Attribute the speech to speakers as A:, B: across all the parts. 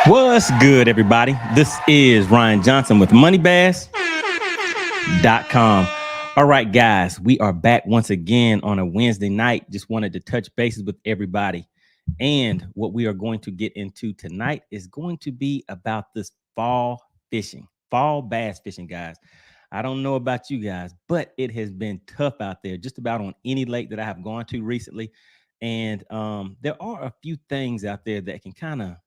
A: What's good, everybody? This is Ryan Johnson with MoneyBass.com. All right, guys, we are back once again on a Wednesday night. Just wanted to touch bases with everybody. And what we are going to get into tonight is going to be about this fall fishing, fall bass fishing, guys. I don't know about you guys, but it has been tough out there, just about on any lake that I have gone to recently. And there are a few things out there that can kind of,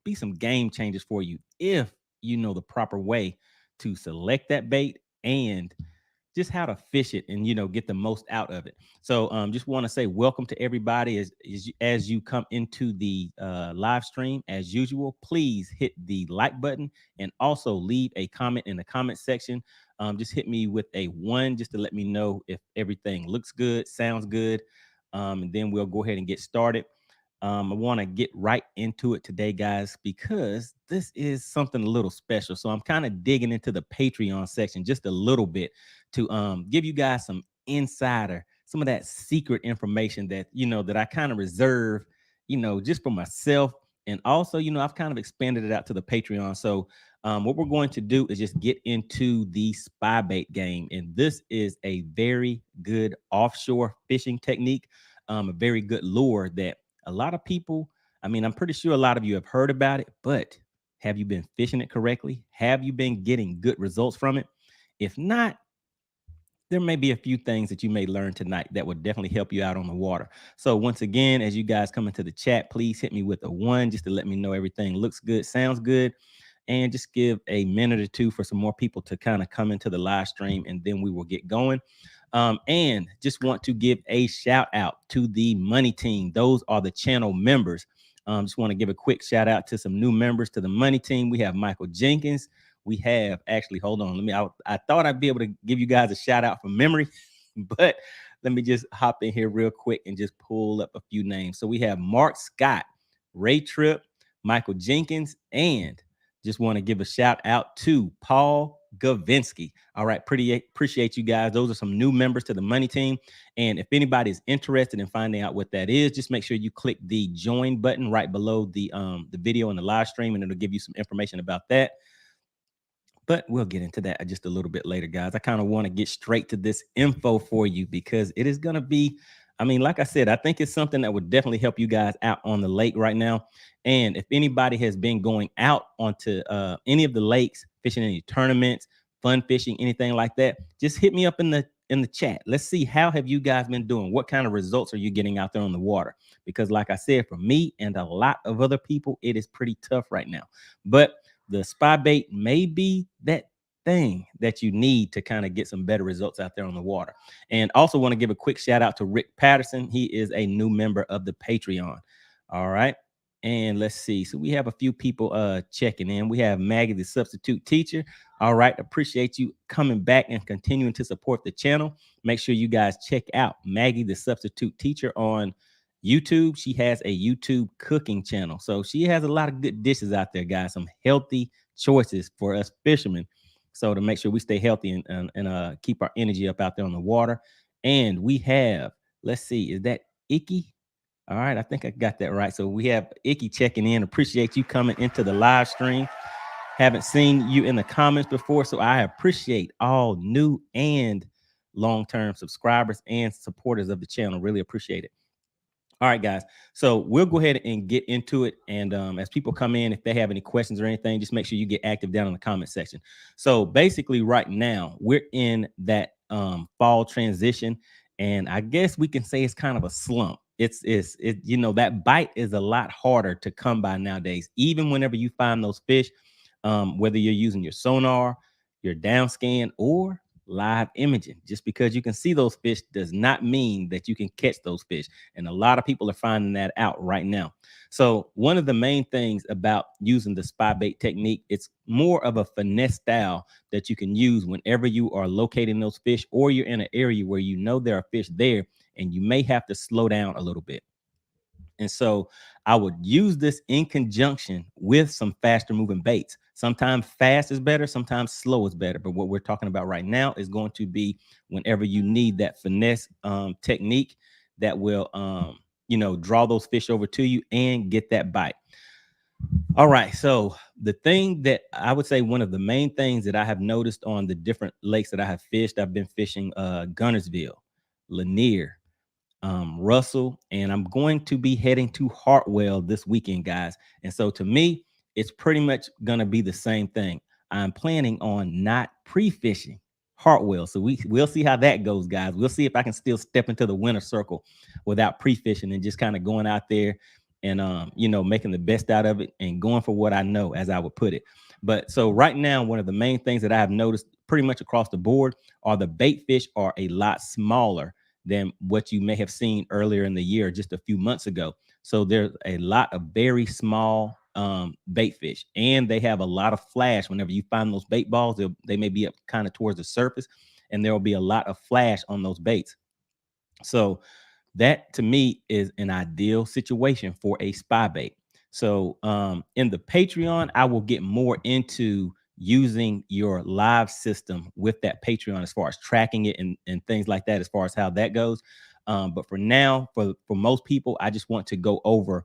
A: be some game changers for you if you know the proper way to select that bait and just how to fish it and get the most out of it. So just want to say welcome to everybody as you come into the live stream. As usual, please hit the like button and also leave a comment in the comment section. Just hit me with a 1 just to let me know if everything looks good, sounds good, and then we'll go ahead and get started. I want to get right into it today, guys, because this is something a little special. So I'm kind of digging into the Patreon section just a little bit to give you guys some some of that secret information that that I kind of reserve, just for myself. And also, I've kind of expanded it out to the Patreon. So what we're going to do is just get into the spy bait game. And this is a very good offshore fishing technique, a very good lure that a lot of people, I mean, I'm pretty sure a lot of you have heard about it, but have you been fishing it correctly? Have you been getting good results from it? If not, there may be a few things that you may learn tonight that would definitely help you out on the water. So once again, as you guys come into the chat, please hit me with a 1 just to let me know everything looks good, sounds good, and just give a minute or two for some more people to kind of come into the live stream, and then we will get going. And just want to give a shout out to the money team. Those are the channel members. Just want to give a quick shout out to some new members to the money team. We have Michael Jenkins. We have actually, hold on. I thought I'd be able to give you guys a shout out from memory, but let me just hop in here real quick and just pull up a few names. So we have Mark Scott, Ray Tripp, Michael Jenkins, and just want to give a shout out to Paul Gavinsky. All right, pretty appreciate you guys. Those are some new members to the money team. And if anybody's interested in finding out what that is, just make sure you click the join button right below the video and the live stream, and it'll give you some information about that. But we'll get into that just a little bit later, guys. I kind of want to get straight to this info for you because it is going to be, I mean, like I said, I think it's something that would definitely help you guys out on the lake right now. And if anybody has been going out onto any of the lakes, fishing any tournaments, fun fishing, anything like that, just hit me up in the chat. Let's see, how have you guys been doing? What kind of results are you getting out there on the water? Because like I said, for me and a lot of other people, it is pretty tough right now. But the spy bait may be that thing that you need to kind of get some better results out there on the water. And also want to give a quick shout out to Rick Patterson. He is a new member of the Patreon. All right. And let's see. So we have a few people checking in. We have Maggie, the substitute teacher. All right. Appreciate you coming back and continuing to support the channel. Make sure you guys check out Maggie, the substitute teacher, on YouTube. She has a YouTube cooking channel. So she has a lot of good dishes out there, guys. Some healthy choices for us fishermen. So to make sure we stay healthy and keep our energy up out there on the water. And we have, let's see, is that Icky? All right, I think I got that right. So we have Icky checking in. Appreciate you coming into the live stream. Haven't seen you in the comments before, so I appreciate all new and long-term subscribers and supporters of the channel. Really appreciate it. All right, guys. So we'll go ahead and get into it. And as people come in, if they have any questions or anything, just make sure you get active down in the comment section. So basically right now we're in that fall transition. And I guess we can say it's kind of a slump. That bite is a lot harder to come by nowadays, even whenever you find those fish, whether you're using your sonar, your down scan, or live imaging. Just because you can see those fish does not mean that you can catch those fish. And a lot of people are finding that out right now. So one of the main things about using the spy bait technique, it's more of a finesse style that you can use whenever you are locating those fish, or you're in an area where you know there are fish there and you may have to slow down a little bit. And so I would use this in conjunction with some faster moving baits. Sometimes fast is better, sometimes slow is better. But what we're talking about right now is going to be whenever you need that finesse technique that will, draw those fish over to you and get that bite. All right. So the thing that I would say, one of the main things that I have noticed on the different lakes that I have fished, I've been fishing Gunnersville, Lanier, Russell, and I'm going to be heading to Hartwell this weekend, guys. And so to me, it's pretty much going to be the same thing. I'm planning on not pre-fishing Hartwell. So we'll see how that goes, guys. We'll see if I can still step into the winner circle without pre-fishing and just kind of going out there and making the best out of it and going for what I know, as I would put it. But so right now, one of the main things that I have noticed pretty much across the board are the bait fish are a lot smaller than what you may have seen earlier in the year, just a few months ago. So there's a lot of very small bait fish, and they have a lot of flash. Whenever you find those bait balls, they may be up kind of towards the surface, and there will be a lot of flash on those baits. So that to me is an ideal situation for a spy bait. So in the Patreon, I will get more into using your live system with that Patreon as far as tracking it and things like that, as far as how that goes. But for now, for most people, I just want to go over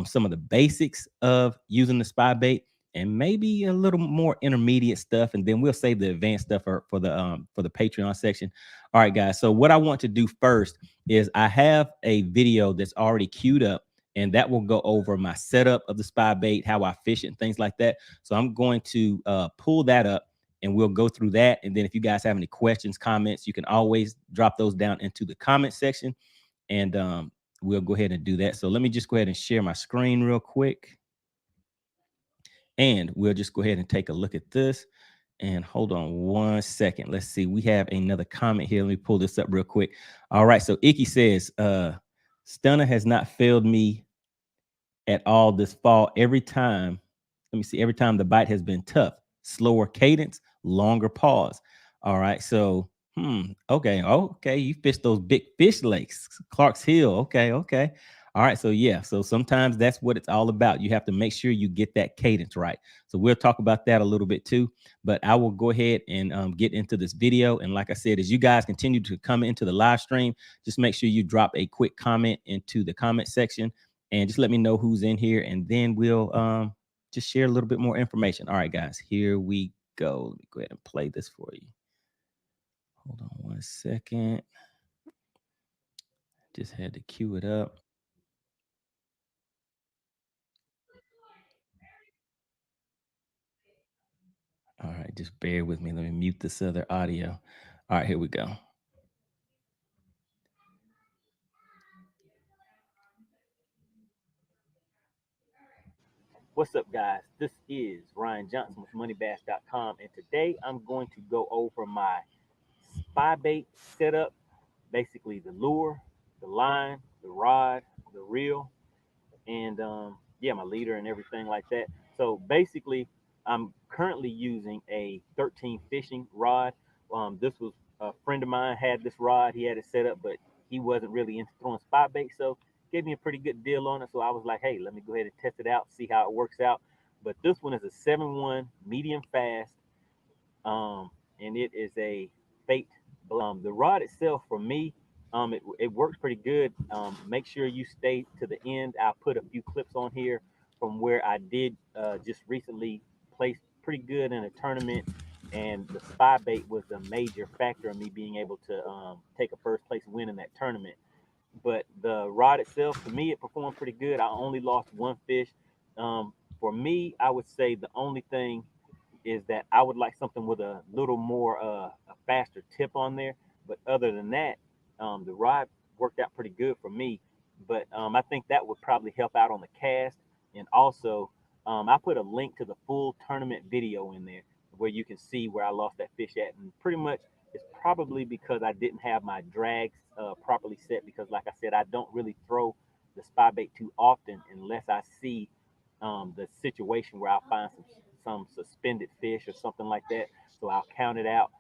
A: some of the basics of using the spy bait and maybe a little more intermediate stuff, and then we'll save the advanced stuff for the Patreon section. All right, guys. So what I want to do first is I have a video that's already queued up, and that will go over my setup of the spy bait, how I fish it, and things like that. So I'm going to pull that up, and we'll go through that. And then if you guys have any questions, comments, you can always drop those down into the comment section, and we'll go ahead and do that. So let me just go ahead and share my screen real quick, and we'll just go ahead and take a look at this. And hold on one second. Let's see. We have another comment here. Let me pull this up real quick. All right. So Icky says, Stunner has not failed me at all this fall. Every time, let me see, every time the bite has been tough, slower cadence, longer pause. All right. So, okay. Okay. You fish those big fish lakes, Clark's Hill. Okay. Okay. All right. So, yeah. So sometimes that's what it's all about. You have to make sure you get that cadence right. So we'll talk about that a little bit too. But I will go ahead and get into this video. And like I said, as you guys continue to come into the live stream, just make sure you drop a quick comment into the comment section and just let me know who's in here, and then we'll just share a little bit more information. All right, guys, here we go. Let me go ahead and play this for you. Hold on one second. Just had to cue it up. All right, just bear with me. Let me mute this other audio. All right, here we go. What's up, guys? This is Ryan Johnson with MoneyBass.com, and today I'm going to go over my spy bait setup, basically the lure, the line, the rod, the reel, and yeah, my leader and everything like that. So basically, I'm currently using a 13 fishing rod. This was a friend of mine had this rod. He had it set up, but he wasn't really into throwing spot bait, so gave me a pretty good deal on it. So I was like, hey, let me go ahead and test it out, see how it works out. But this one is a 7-1 medium fast, and it is a fate. The rod itself, for me, it works pretty good. Make sure you stay to the end. I'll put a few clips on here from where I did just recently place pretty good in a tournament, and the spy bait was the major factor in me being able to take a first place win in that tournament. But the rod itself, to me, it performed pretty good. I only lost one fish. For me, I would say the only thing is that I would like something with a little more a faster tip on there. But other than that, the rod worked out pretty good for me. But I think that would probably help out on the cast. And also, I put a link to the full tournament video in there where you can see where I lost that fish at. And pretty much it's probably because I didn't have my drags properly set, because like I said, I don't really throw the spy bait too often unless I see the situation where I'll find some suspended fish or something like that. So I'll count it out.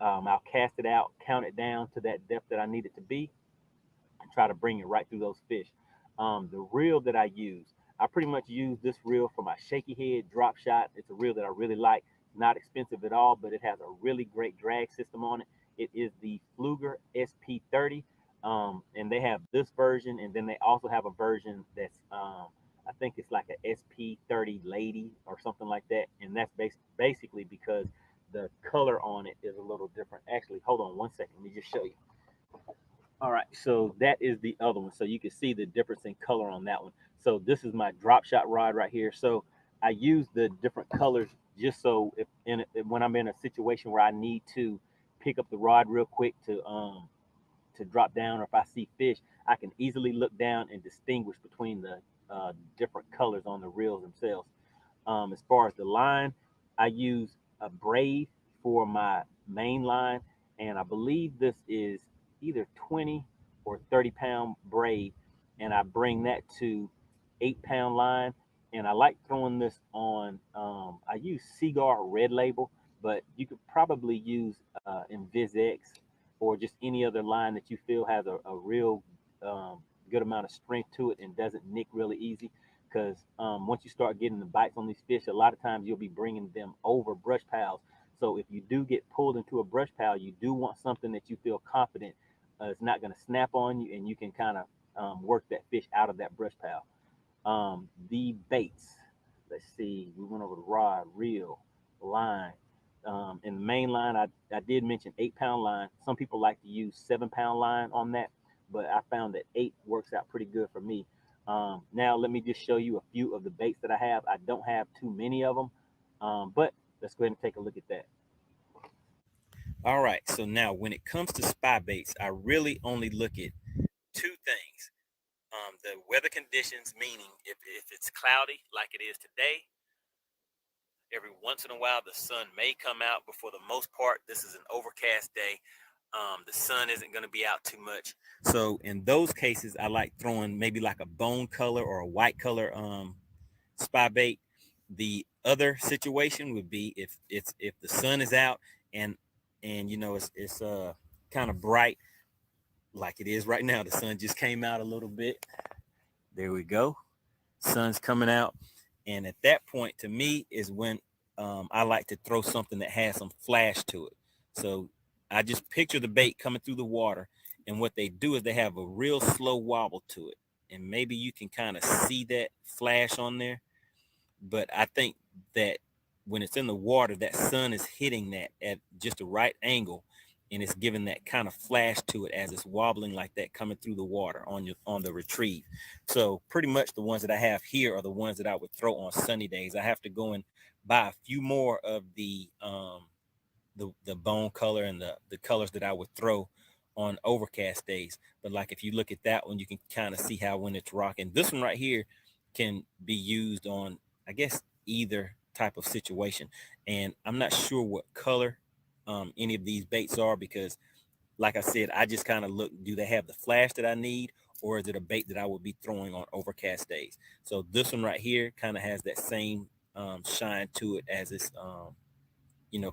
A: I'll cast it out, count it down to that depth that I need it to be, and try to bring it right through those fish. The reel that I use, I pretty much use this reel for my shaky head drop shot. It's a reel that I really like. Not expensive at all, but it has a really great drag system on it. It is the Fluger SP30, and they have this version, and then they also have a version that's I think it's like a SP30 Lady or something like that, and that's basically because the color on it is a little different. Actually, hold on one second. Let me just show you. All right, so that is the other one. So you can see the difference in color on that one. So this is my drop shot rod right here. So I use the different colors just so when I'm in a situation where I need to pick up the rod real quick to drop down, or if I see fish, I can easily look down and distinguish between the different colors on the reels themselves. As far as the line, I use a braid for my main line, and I believe this is either 20 or 30-pound braid, and I bring that to 8-pound line. And I like throwing this on. I use Seaguar Red Label, but you could probably use InvisX or just any other line that you feel has a real good amount of strength to it and doesn't nick really easy, because once you start getting the bites on these fish, a lot of times you'll be bringing them over brush piles. So if you do get pulled into a brush pile, you do want something that you feel confident it's not going to snap on you, and you can kind of work that fish out of that brush pile. The baits, let's see, we went over the rod, reel, line. In the main line, I did mention 8-pound line. Some people like to use 7-pound line on that, but I found that 8 works out pretty good for me. Now let me just show you a few of the baits that I have. I don't have too many of them, but let's go ahead and take a look at that. All right, so now when it comes to spy baits, I really only look at two things. The weather conditions, meaning if it's cloudy like it is today, every once in a while the sun may come out, but for the most part, this is an overcast day. The sun isn't going to be out too much. So in those cases, I like throwing maybe like a bone color or a white color spy bait. The other situation would be if the sun is out and you know it's kind of bright like it is right now. The sun just came out a little bit. There we go. Sun's coming out, and at that point, to me, is when I like to throw something that has some flash to it. So I just picture the bait coming through the water, and what they do is they have a real slow wobble to it, and maybe you can kind of see that flash on there. But I think that when it's in the water, that sun is hitting that at just the right angle, and it's giving that kind of flash to it as it's wobbling like that coming through the water on the retrieve. So pretty much the ones that I have here are the ones that I would throw on sunny days. I have to go and buy a few more of the bone color and the colors that I would throw on overcast days. But like if you look at that one, you can kind of see how when it's rocking. This one right here can be used on, I guess, either type of situation. And I'm not sure what color any of these baits are, because like I said, I just kind of look, do they have the flash that I need, or is it a bait that I would be throwing on overcast days? So this one right here kind of has that same shine to it as it's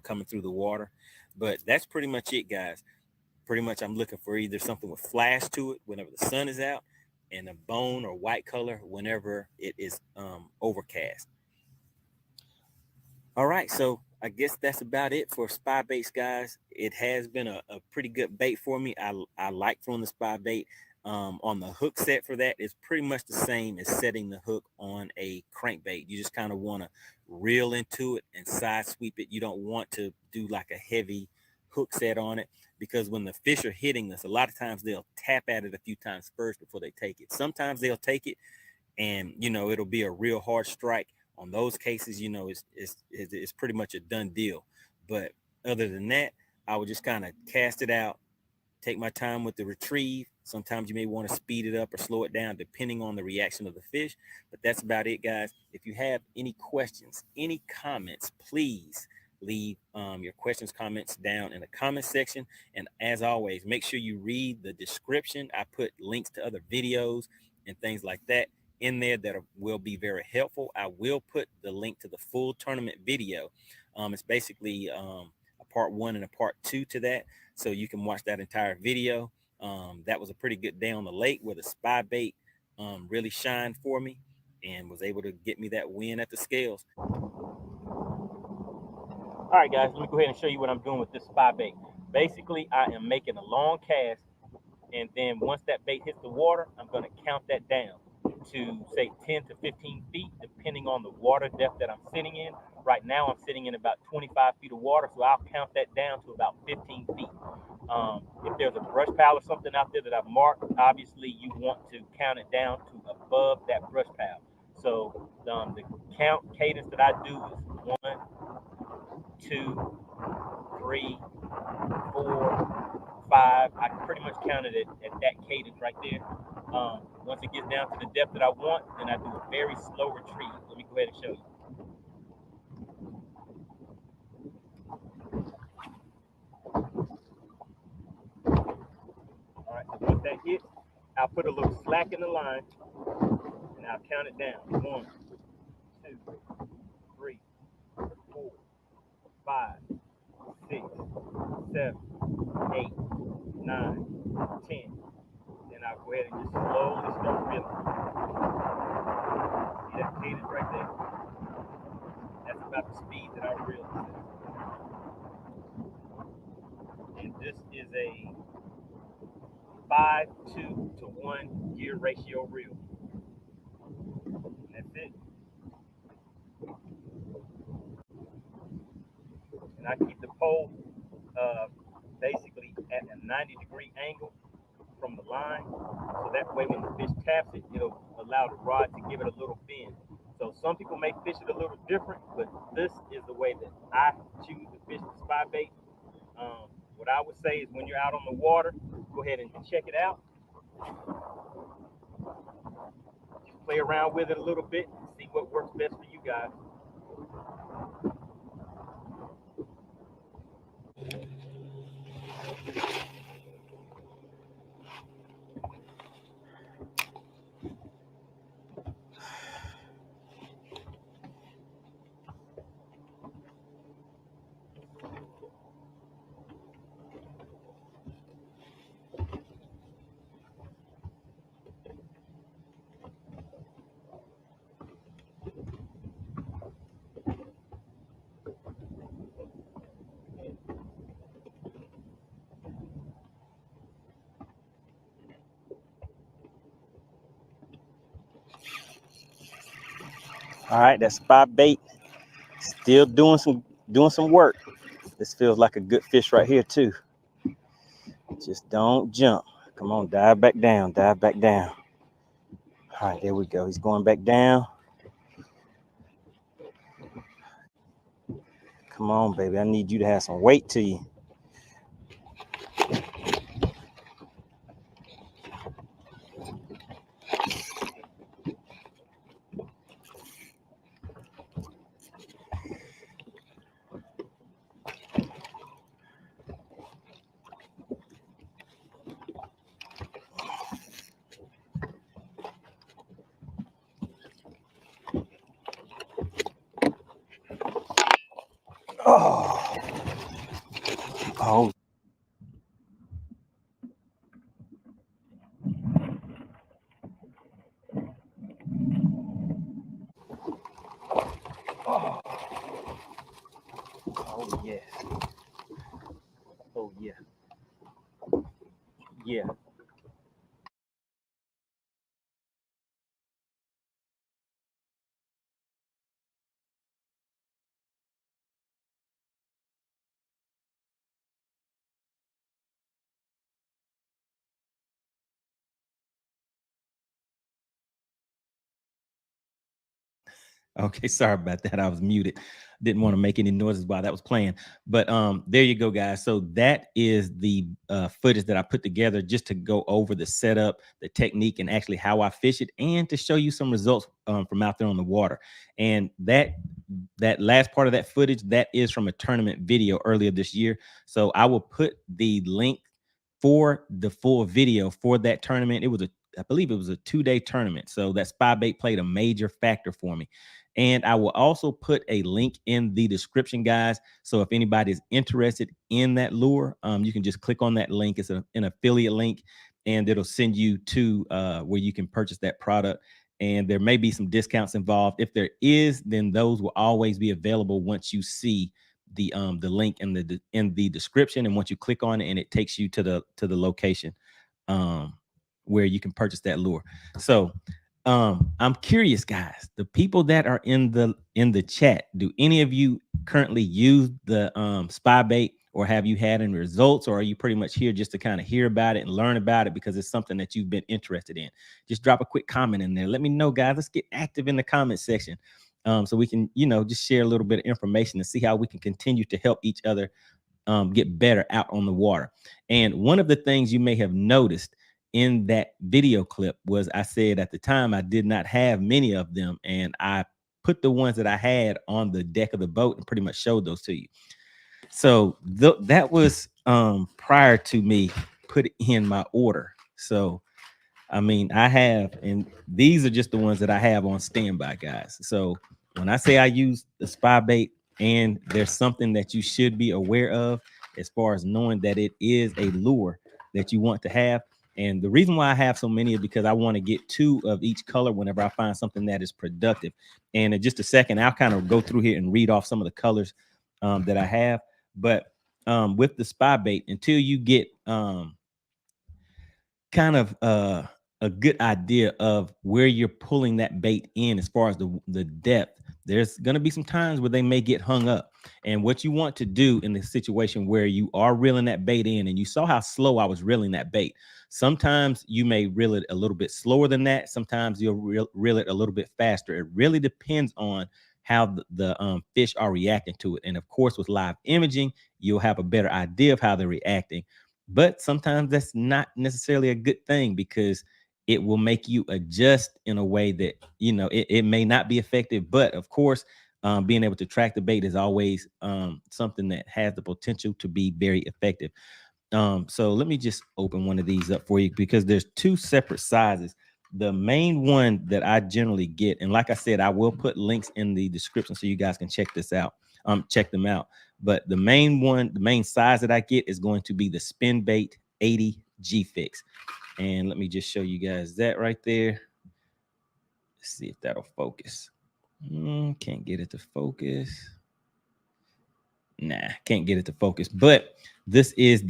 A: coming through the water. But that's pretty much it, guys. Pretty much I'm looking for either something with flash to it whenever the sun is out, and a bone or white color whenever it is overcast. All right, so I guess that's about it for spy baits, guys. It has been a pretty good bait for me. I like throwing the spy bait. On the hook set for that is pretty much the same as setting the hook on a crankbait. You just kind of want to reel into it and side sweep it. You don't want to do like a heavy hook set on it, because when the fish are hitting us, a lot of times they'll tap at it a few times first before they take it. Sometimes they'll take it and it'll be a real hard strike. On those cases, it's pretty much a done deal. But other than that, I would just kind of cast it out, take my time with the retrieve. Sometimes you may want to speed it up or slow it down depending on the reaction of the fish. But that's about it, guys. If you have any questions, any comments, please leave your questions, comments down in the comment section. And as always, make sure you read the description. I put links to other videos and things like that in there that will be very helpful. I will put the link to the full tournament video. It's basically a part 1 and a part 2 to that, so you can watch that entire video. That was a pretty good day on the lake where the spy bait really shined for me and was able to get me that win at the scales. All right, guys, let me go ahead and show you what I'm doing with this spy bait. Basically, I am making a long cast, and then once that bait hits the water, I'm going to count that down. to say 10 to 15 feet, depending on the water depth that I'm sitting in. Right now, I'm sitting in about 25 feet of water, so I'll count that down to about 15 feet. If there's a brush pile or something out there that I've marked, obviously you want to count it down to above that brush pile. So the count cadence that I do is 1, 2, 3, 4, 5. I can pretty much count it at that cadence right there. Once it gets down to the depth that I want, then I do a very slow retrieve. Let me go ahead and show you. All right, so once that hits, I'll put a little slack in the line, and I'll count it down. 1, 2, 3, 4, 5, 6, 7, 8, 9, 10. Then I'll go ahead and just slowly start reeling. See that cadence right there? That's about the speed that I reel. And this is a 5:2 to 1 gear ratio reel. And that's it. And I keep the pole basically at a 90-degree angle from the line, so that way when the fish taps it, it'll allow the rod to give it a little bend. So some people may fish it a little different, but this is the way that I choose to fish the spybait. What I would say is when you're out on the water, go ahead and check it out. Just play around with it a little bit and see what works best for you guys. All right, that spybait still doing some work. This feels like a good fish right here too. Just don't jump. Come on, dive back down, dive back down. All right, there we go. He's going back down. Come on, baby. I need you to have some weight to you. Oh. Oh. Oh. Oh, yes. Oh, yeah. Yeah. Okay, sorry about that. I was muted. Didn't want to make any noises while that was playing. But there you go, guys. So that is the footage that I put together just to go over the setup, the technique, and actually how I fish it, and to show you some results from out there on the water. And that last part of that footage, that is from a tournament video earlier this year. So I will put the link for the full video for that tournament. I believe it was a 2-day tournament. So that spybait played a major factor for me. And I will also put a link in the description, guys. So if anybody is interested in that lure, you can just click on that link. It's an affiliate link, and it'll send you to where you can purchase that product. And there may be some discounts involved. If there is, then those will always be available once you see the link in the description. And once you click on it, and it takes you to the location where you can purchase that lure. So I'm curious, guys. The people that are in the chat, do any of you currently use the spy bait, or have you had any results, or are you pretty much here just to kind of hear about it and learn about it because it's something that you've been interested in? Just drop a quick comment in there. Let me know, guys. Let's get active in the comment section. So we can, just share a little bit of information and see how we can continue to help each other get better out on the water. And one of the things you may have noticed in that video clip was I said at the time I did not have many of them, and I put the ones that I had on the deck of the boat and pretty much showed those to you. So that was prior to me putting in my order. So I mean, I have, and these are just the ones that I have on standby, guys. So when I say I use the spy bait, and there's something that you should be aware of as far as knowing that it is a lure that you want to have. And the reason why I have so many is because I want to get 2 of each color whenever I find something that is productive. And in just a second, I'll kind of go through here and read off some of the colors that I have. But with the spy bait, until you get kind of a good idea of where you're pulling that bait in as far as the depth, there's going to be some times where they may get hung up. And what you want to do in the situation where you are reeling that bait in, and you saw how slow I was reeling that bait. Sometimes you may reel it a little bit slower than that. Sometimes you'll reel it a little bit faster. It really depends on how the fish are reacting to it. And of course, with live imaging, you'll have a better idea of how they're reacting. But sometimes that's not necessarily a good thing, because it will make you adjust in a way that, it may not be effective. But of course, being able to track the bait is always something that has the potential to be very effective. So let me just open one of these up for you, because there's 2 separate sizes. The main one that I generally get, and like I said, I will put links in the description so you guys can check this out. Check them out. But the main size that I get is going to be the Spinbait 80 G Fix. And let me just show you guys that right there. Let's see if that'll focus. Can't get it to focus. Nah, can't get it to focus. But this is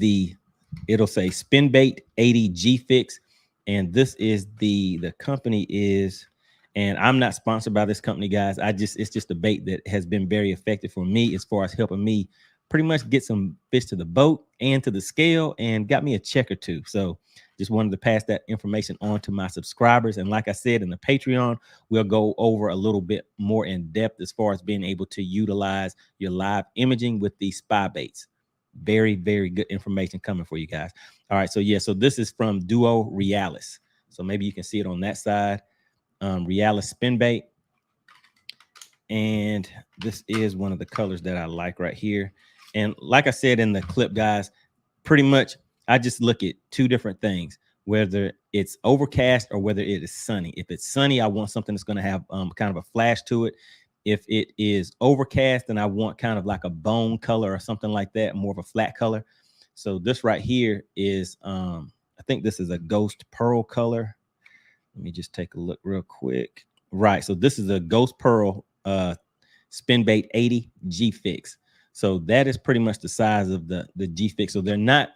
A: it'll say Spinbait 80 G Fix. And this is the company is, and I'm not sponsored by this company, guys. It's just a bait that has been very effective for me as far as helping me pretty much get some fish to the boat and to the scale, and got me a check or 2. So just wanted to pass that information on to my subscribers. And like I said, in the Patreon, we'll go over a little bit more in depth as far as being able to utilize your live imaging with these spy baits. Very, very good information coming for you guys. All right. So yeah, so this is from Duo Realis. So maybe you can see it on that side. Realis Spinbait. And this is one of the colors that I like right here. And like I said in the clip, guys, pretty much I just look at 2 different things, whether it's overcast or whether it is sunny. If it's sunny, I want something that's going to have kind of a flash to it. If it is overcast, then I want kind of like a bone color or something like that, more of a flat color. So this right here is, I think this is a ghost pearl color. Let me just take a look real quick. Right. So this is a ghost pearl Spinbait 80 G Fix. So that is pretty much the size of the G Fix. So they're not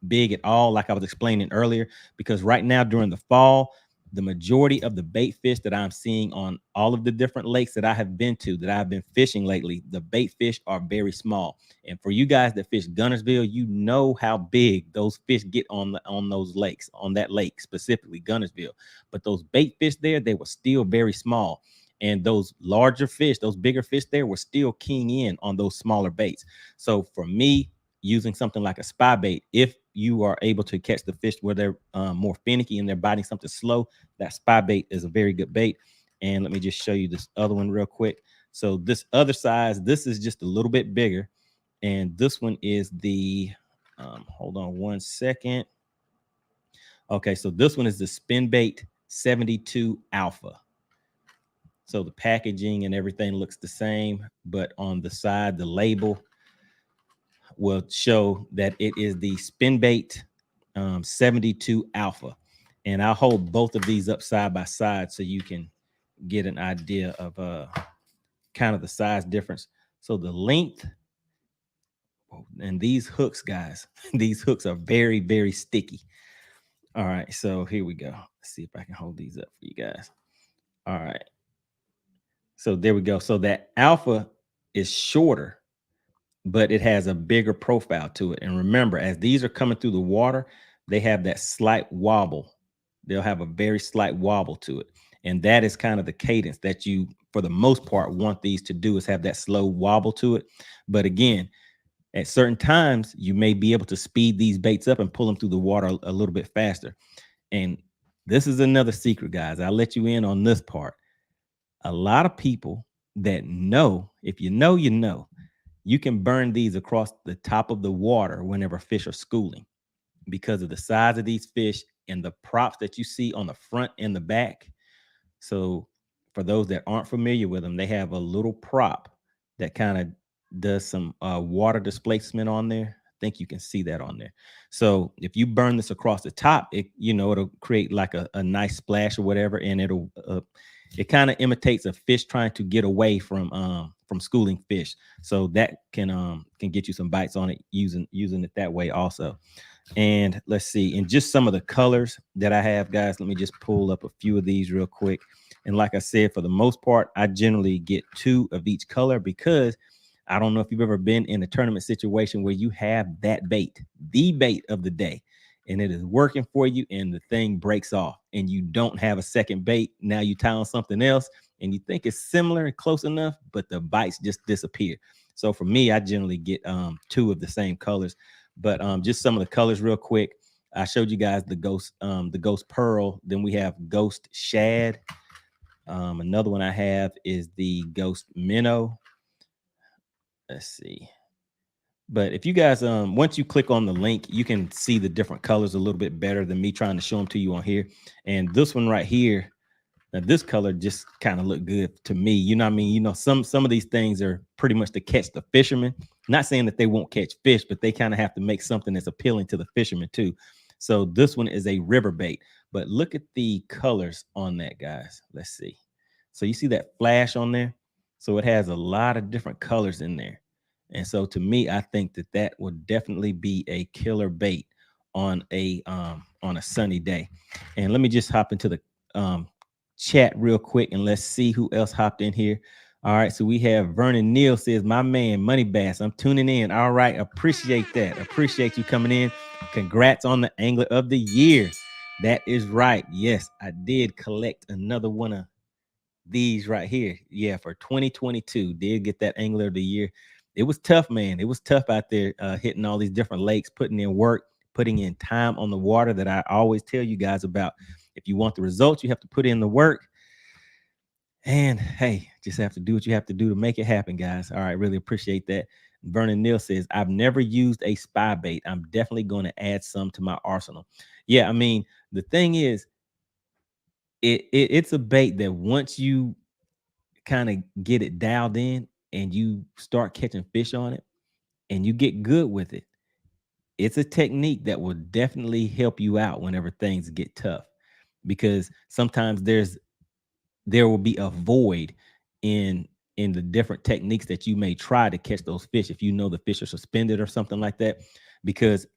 A: big at all, like I was explaining earlier, because right now during the fall, the majority of the bait fish that I'm seeing on all of the different lakes that I have been to, that I've been fishing lately, the bait fish are very small. And for you guys that fish Gunnersville, you know how big those fish get on those lakes, on that lake specifically Gunnersville. But those bait fish there, they were still very small. And those larger fish, those bigger fish there, were still keying in on those smaller baits. So for me, using something like a spy bait, if you are able to catch the fish where they're more finicky and they're biting something slow, that spy bait is a very good bait. And let me just show you this other one real quick. So this other size, this is just a little bit bigger. And this one is the, hold on one second. Okay, so this one is the Spinbait 72 Alpha. So the packaging and everything looks the same, but on the side, the label will show that it is the Spinbait 72 Alpha. And I'll hold both of these up side by side so you can get an idea of kind of the size difference. So the length, and these hooks, guys, these hooks are very, very sticky. All right, so here we go. Let's see if I can hold these up for you guys. So there we go. So that alpha is shorter, but it has a bigger profile to it. And remember, as these are coming through the water, they have that slight wobble. They'll have a very slight wobble to it. And that is kind of the cadence that you, for the most part, want these to do, is have that slow wobble to it. But again, at certain times, you may be able to speed these baits up and pull them through the water a little bit faster. And this is another secret, guys. I'll let you in on this part. A lot of people that know, if you know, you know, you can burn these across the top of the water whenever fish are schooling because of the size of these fish and the props that you see on the front and the back. So for those that aren't familiar with them, they have a little prop that kind of does some water displacement on there. I think you can see that on there. So if you burn this across the top, it, you know, it'll create like a nice splash or whatever, and it'll it kind of imitates a fish trying to get away from schooling fish. So that can get you some bites on it using it that way also. And let's see, and just some of the colors that I have, guys. Let me just pull up a few of these real quick. And like I said, for the most part, I generally get 2 of each color because I don't know if you've ever been in a tournament situation where you have that bait, the bait of the day, and it is working for you and the thing breaks off and you don't have a second bait. Now you tie on something else and you think it's similar and close enough, but the bites just disappear. So for me, I generally get 2 of the same colors. But just some of the colors real quick. I showed you guys the ghost pearl. Then we have ghost shad. Another one I have is the ghost minnow. Let's see. But if you guys once you click on the link, you can see the different colors a little bit better than me trying to show them to you on here. And this one right here, now this color just kind of looked good to me. You know what I mean? You know, some of these things are pretty much to catch the fishermen. Not saying that they won't catch fish, but they kind of have to make something that's appealing to the fishermen too. So this one is a river bait. But look at the colors on that, guys. Let's see. So you see that flash on there? So it has a lot of different colors in there. And so to me, I think that that would definitely be a killer bait on a sunny day. And let me just hop into the chat real quick and let's see who else hopped in here. All right, so we have Vernon Neal says, my man, MoneyBass, I'm tuning in. All right, appreciate that. Appreciate you coming in. Congrats on the Angler of the Year. That is right. Yes, I did collect another one of these right here. Yeah, for 2022, did get that Angler of the Year. It was tough, man. It was tough out there hitting all these different lakes, putting in work, putting in time on the water that I always tell you guys about. If you want the results, you have to put in the work. And hey, just have to do what you have to do to make it happen, guys. All right, really appreciate that. Vernon Neal says, I've never used a spy bait. I'm definitely going to add some to my arsenal. Yeah, I mean, the thing is, it's a bait that once you kind of get it dialed in and you start catching fish on it and you get good with it, it's a technique that will definitely help you out whenever things get tough, because sometimes there will be a void in the different techniques that you may try to catch those fish if you know the fish are suspended or something like that. Because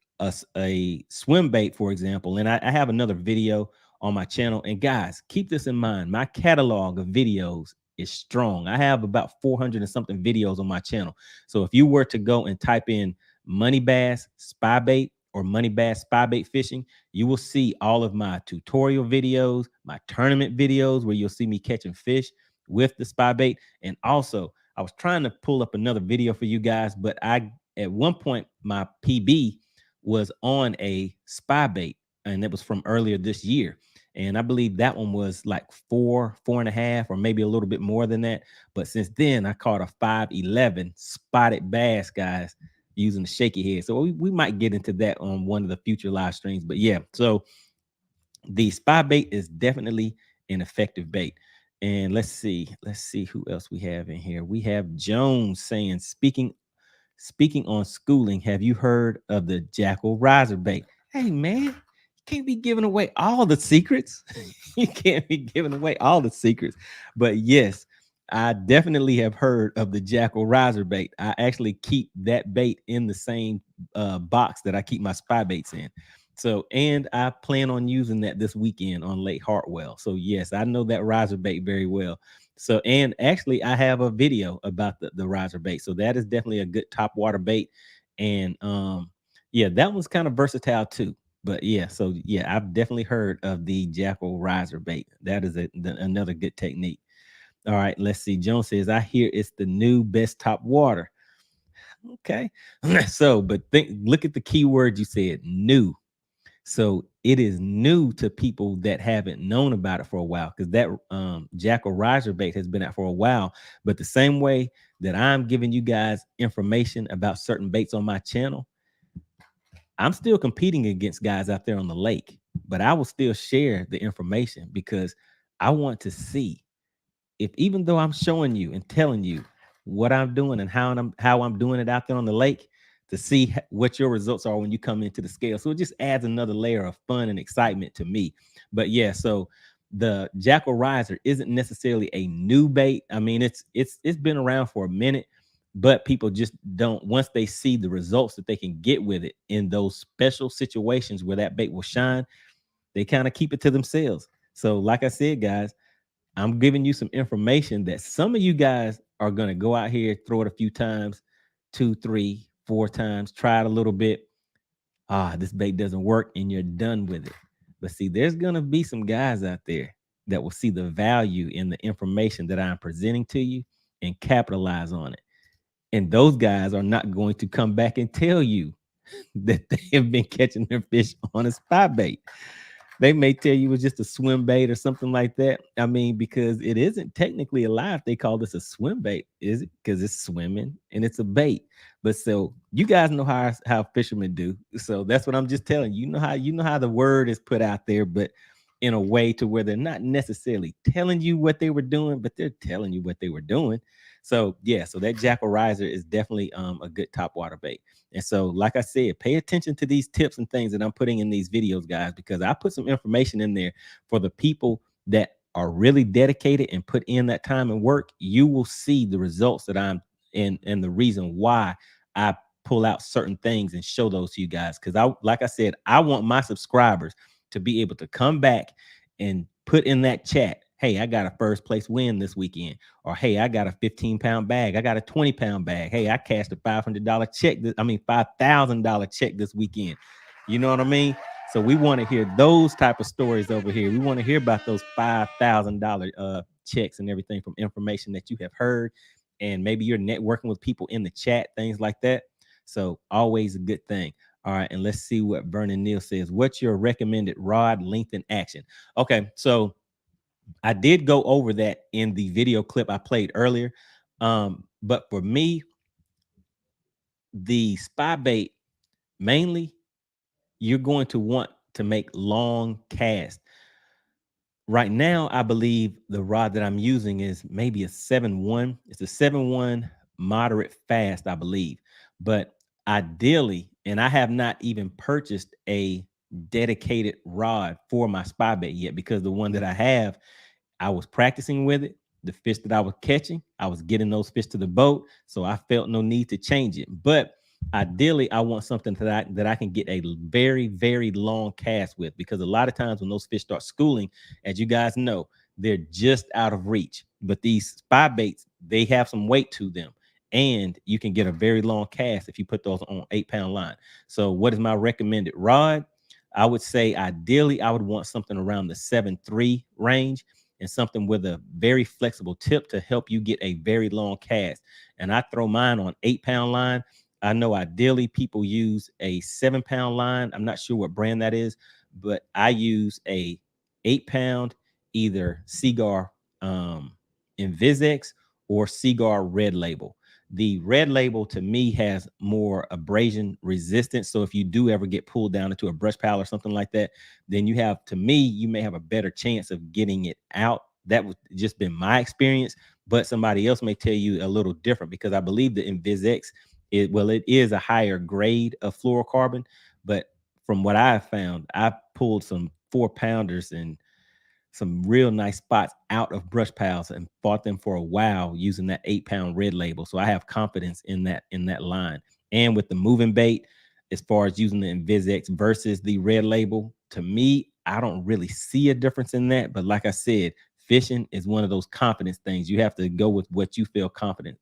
A: a swim bait, for example, and I have another video on my channel, and guys, keep this in mind, my catalog of videos is strong. I have about 400 and something videos on my channel. So if you were to go and type in MoneyBass Spybait or MoneyBass Spybait Fishing, you will see all of my tutorial videos, my tournament videos where you'll see me catching fish with the spybait. And also, I was trying to pull up another video for you guys, but at one point my PB was on a spybait, and it was from earlier this year. And I believe that one was like 4.5, or maybe a little bit more than that. But since then, I caught a 5'11" spotted bass, guys, using the shaky head. So we might get into that on one of the future live streams. But yeah, so the spy bait is definitely an effective bait. And let's see who else we have in here. We have Jones saying, speaking on schooling, have you heard of the jackal riser bait? Hey man, you can't be giving away all the secrets. You can't be giving away all the secrets. But yes, I definitely have heard of the jackal riser bait. I actually keep that bait in the same box that I keep my spy baits in. So, and I plan on using that this weekend on Lake Hartwell. So yes, I know that riser bait very well. So, and actually, I have a video about the riser bait. So that is definitely a good top water bait. And yeah, that one's kind of versatile too. But yeah, so yeah, I've definitely heard of the jackal riser bait. That is another good technique. All right, let's see. Joan says, I hear it's the new best top water. Okay. So, but look at the key word you said, new. So it is new to people that haven't known about it for a while, because that jackal riser bait has been out for a while. But the same way that I'm giving you guys information about certain baits on my channel, I'm still competing against guys out there on the lake, but I will still share the information because I want to see if, even though I'm showing you and telling you what I'm doing and how I'm doing it out there on the lake, to see what your results are when you come into the scale. So it just adds another layer of fun and excitement to me. But yeah, so the jackal riser isn't necessarily a new bait. I mean, it's been around for a minute, but people just don't, once they see the results that they can get with it in those special situations where that bait will shine, they kind of keep it to themselves. So like I said, guys, I'm giving you some information that some of you guys are going to go out here, throw it a few times, 2, 3, 4 times, try it a little bit. This bait doesn't work, and you're done with it. But see, there's going to be some guys out there that will see the value in the information that I'm presenting to you and capitalize on it. And those guys are not going to come back and tell you that they have been catching their fish on a spy bait. They may tell you it's just a swim bait or something like that. I mean, because it isn't technically alive. They call this a swim bait, is it? Because it's swimming and it's a bait. But so you guys know how fishermen do. So that's what I'm just telling you. You know how the word is put out there, but in a way to where they're not necessarily telling you what they were doing, but they're telling you what they were doing. So yeah, so that jackal riser is definitely a good top water bait. And so, like I said, pay attention to these tips and things that I'm putting in these videos, guys, because I put some information in there for the people that are really dedicated and put in that time and work. You will see the results that I'm in, and the reason why I pull out certain things and show those to you guys. Because like I said, I want my subscribers to be able to come back and put in that chat, hey, I got a first place win this weekend. Or, hey, I got a 15-pound bag. I got a 20-pound bag. Hey, I cashed a $500 check. $5,000 check this weekend. You know what I mean? So we want to hear those type of stories over here. We want to hear about those $5,000 checks and everything from information that you have heard. And maybe you're networking with people in the chat, things like that. So always a good thing. All right, and let's see what Vernon Neal says. What's your recommended rod length and action? Okay, so I did go over that in the video clip I played earlier. But for me, the spy bait, mainly, you're going to want to make long casts. Right now, I believe the rod that I'm using is maybe a 7-1. It's a 7-1 moderate fast, I believe. But ideally, and I have not even purchased a dedicated rod for my spy bait yet, because the one that I have, I was practicing with it. The fish that I was catching, I was getting those fish to the boat, so I felt no need to change it. But ideally, I want something that I can get a very, very long cast with, because a lot of times when those fish start schooling, as you guys know, they're just out of reach. But these spy baits, they have some weight to them, and you can get a very long cast if you put those on 8-pound line. So what is my recommended rod? I would say ideally I would want something around the 7.3 range, and something with a very flexible tip to help you get a very long cast. And I throw mine on 8-pound line. I know ideally people use a 7-pound line. I'm not sure what brand that is, but I use a 8-pound, either Seaguar Invisex or Seaguar Red Label. The Red Label to me has more abrasion resistance. So if you do ever get pulled down into a brush pile or something like that, then you may have a better chance of getting it out. That would just been my experience, but somebody else may tell you a little different, because I believe the Invisex, it is a higher grade of fluorocarbon. But from what I've found, I've pulled some 4-pounders and some real nice spots out of brush piles and fought them for a while using that 8-pound Red Label. So I have confidence in that line. And with the moving bait, as far as using the Invisex versus the Red Label, to me, I don't really see a difference in that. But like I said, fishing is one of those confidence things. You have to go with what you feel confident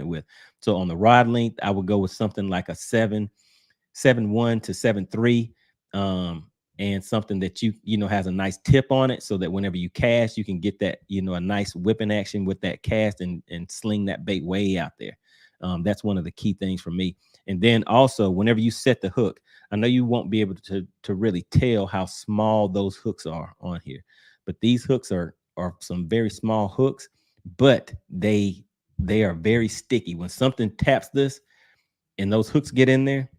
A: with. So on the rod length, I would go with something like a 7.1 to 7.3, and something that has a nice tip on it, so that whenever you cast, you can get that a nice whipping action with that cast, and sling that bait way out there. That's one of the key things for me. And then also, whenever you set the hook, I know you won't be able to really tell how small those hooks are on here, but these hooks are some very small hooks, but they are very sticky. When something taps this and those hooks get in there,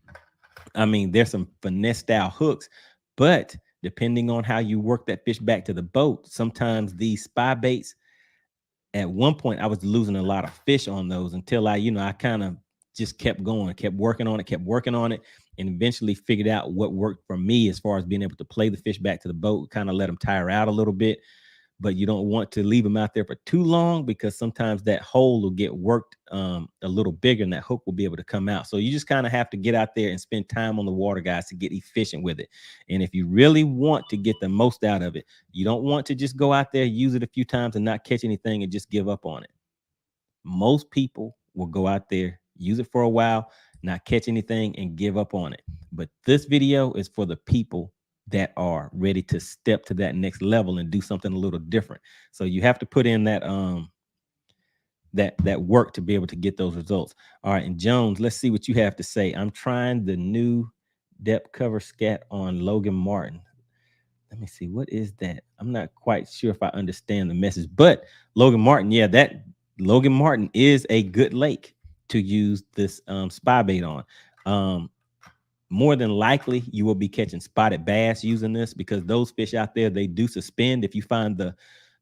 A: I mean, there's some finesse style hooks, but depending on how you work that fish back to the boat, sometimes these spy baits, at one point I was losing a lot of fish on those, until I kind of just kept going, kept working on it, and eventually figured out what worked for me as far as being able to play the fish back to the boat, kind of let them tire out a little bit. But you don't want to leave them out there for too long, because sometimes that hole will get worked a little bigger, and that hook will be able to come out. So you just kind of have to get out there and spend time on the water, guys, to get efficient with it. And if you really want to get the most out of it, you don't want to just go out there, use it a few times and not catch anything and just give up on it. Most people will go out there, use it for a while, not catch anything, and give up on it. But this video is for the people that are ready to step to that next level and do something a little different. So you have to put in that that work to be able to get those results. All right, and Jones, let's see what you have to say. I'm trying the new depth cover scat on Logan Martin. Let me see, what is that? I'm not quite sure if I understand the message, but Logan Martin, yeah, that Logan Martin is a good lake to use this spy bait on. More than likely you will be catching spotted bass using this, because those fish out there, they do suspend if you find the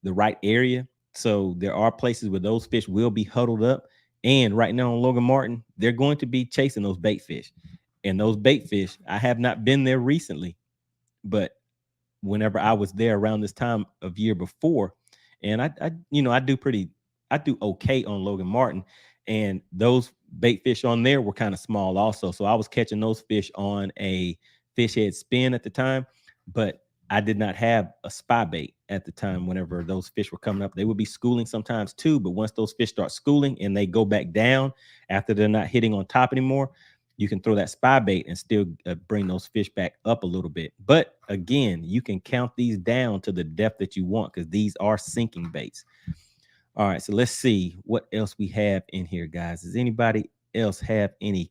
A: right area. So there are places where those fish will be huddled up, and right now on Logan Martin, they're going to be chasing those bait fish. And those bait fish, I have not been there recently, but whenever I was there around this time of year before, and I do okay on Logan Martin, and those bait fish on there were kind of small also. So I was catching those fish on a fish head spin at the time, but I did not have a spy bait at the time. Whenever those fish were coming up, they would be schooling sometimes too. But once those fish start schooling and they go back down after they're not hitting on top anymore, you can throw that spy bait and still bring those fish back up a little bit. But again, you can count these down to the depth that you want, because these are sinking baits. All right, so let's see what else we have in here, guys. Does anybody else have any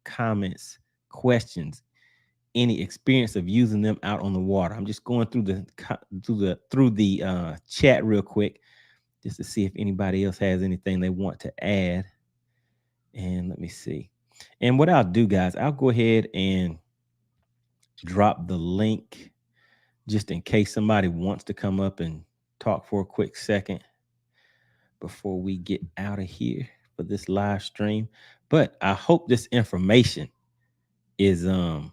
A: comments, questions, any experience of using them out on the water? I'm just going through the chat real quick, just to see if anybody else has anything they want to add. And let me see. And what I'll do, guys, I'll go ahead and drop the link just in case somebody wants to come up and talk for a quick second before we get out of here for this live stream. But I hope this information is something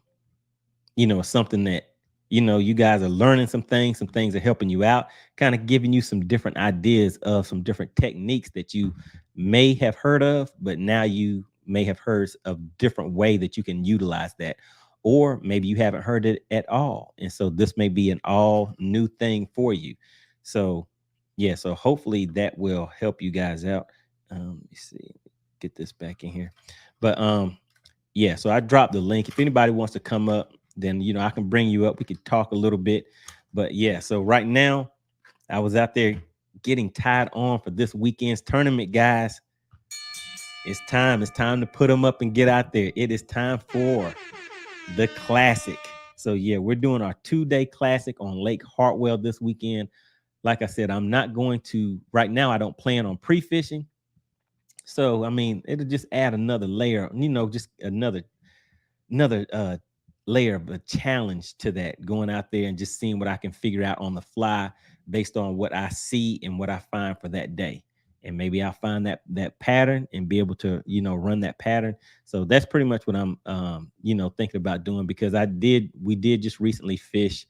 A: that you guys are learning some things are helping you out, kind of giving you some different ideas of some different techniques that you may have heard of, but now you may have heard of different way that you can utilize that, or maybe you haven't heard it at all, and so this may be an all new thing for you. So yeah, so hopefully that will help you guys out. Let me see, get this back in here. But yeah, so I dropped the link. If anybody wants to come up, then I can bring you up. We could talk a little bit. But yeah, so right now I was out there getting tied on for this weekend's tournament, guys. It's time to put them up and get out there. It is time for the classic. So yeah, we're doing our 2-day classic on Lake Hartwell this weekend. Like I said, I'm not going to right now. I don't plan on pre-fishing. So I mean, it'll just add another layer, just another layer of a challenge to that, going out there and just seeing what I can figure out on the fly based on what I see and what I find for that day. And maybe I'll find that pattern and be able to, run that pattern. So that's pretty much what I'm, thinking about doing, because we did just recently fish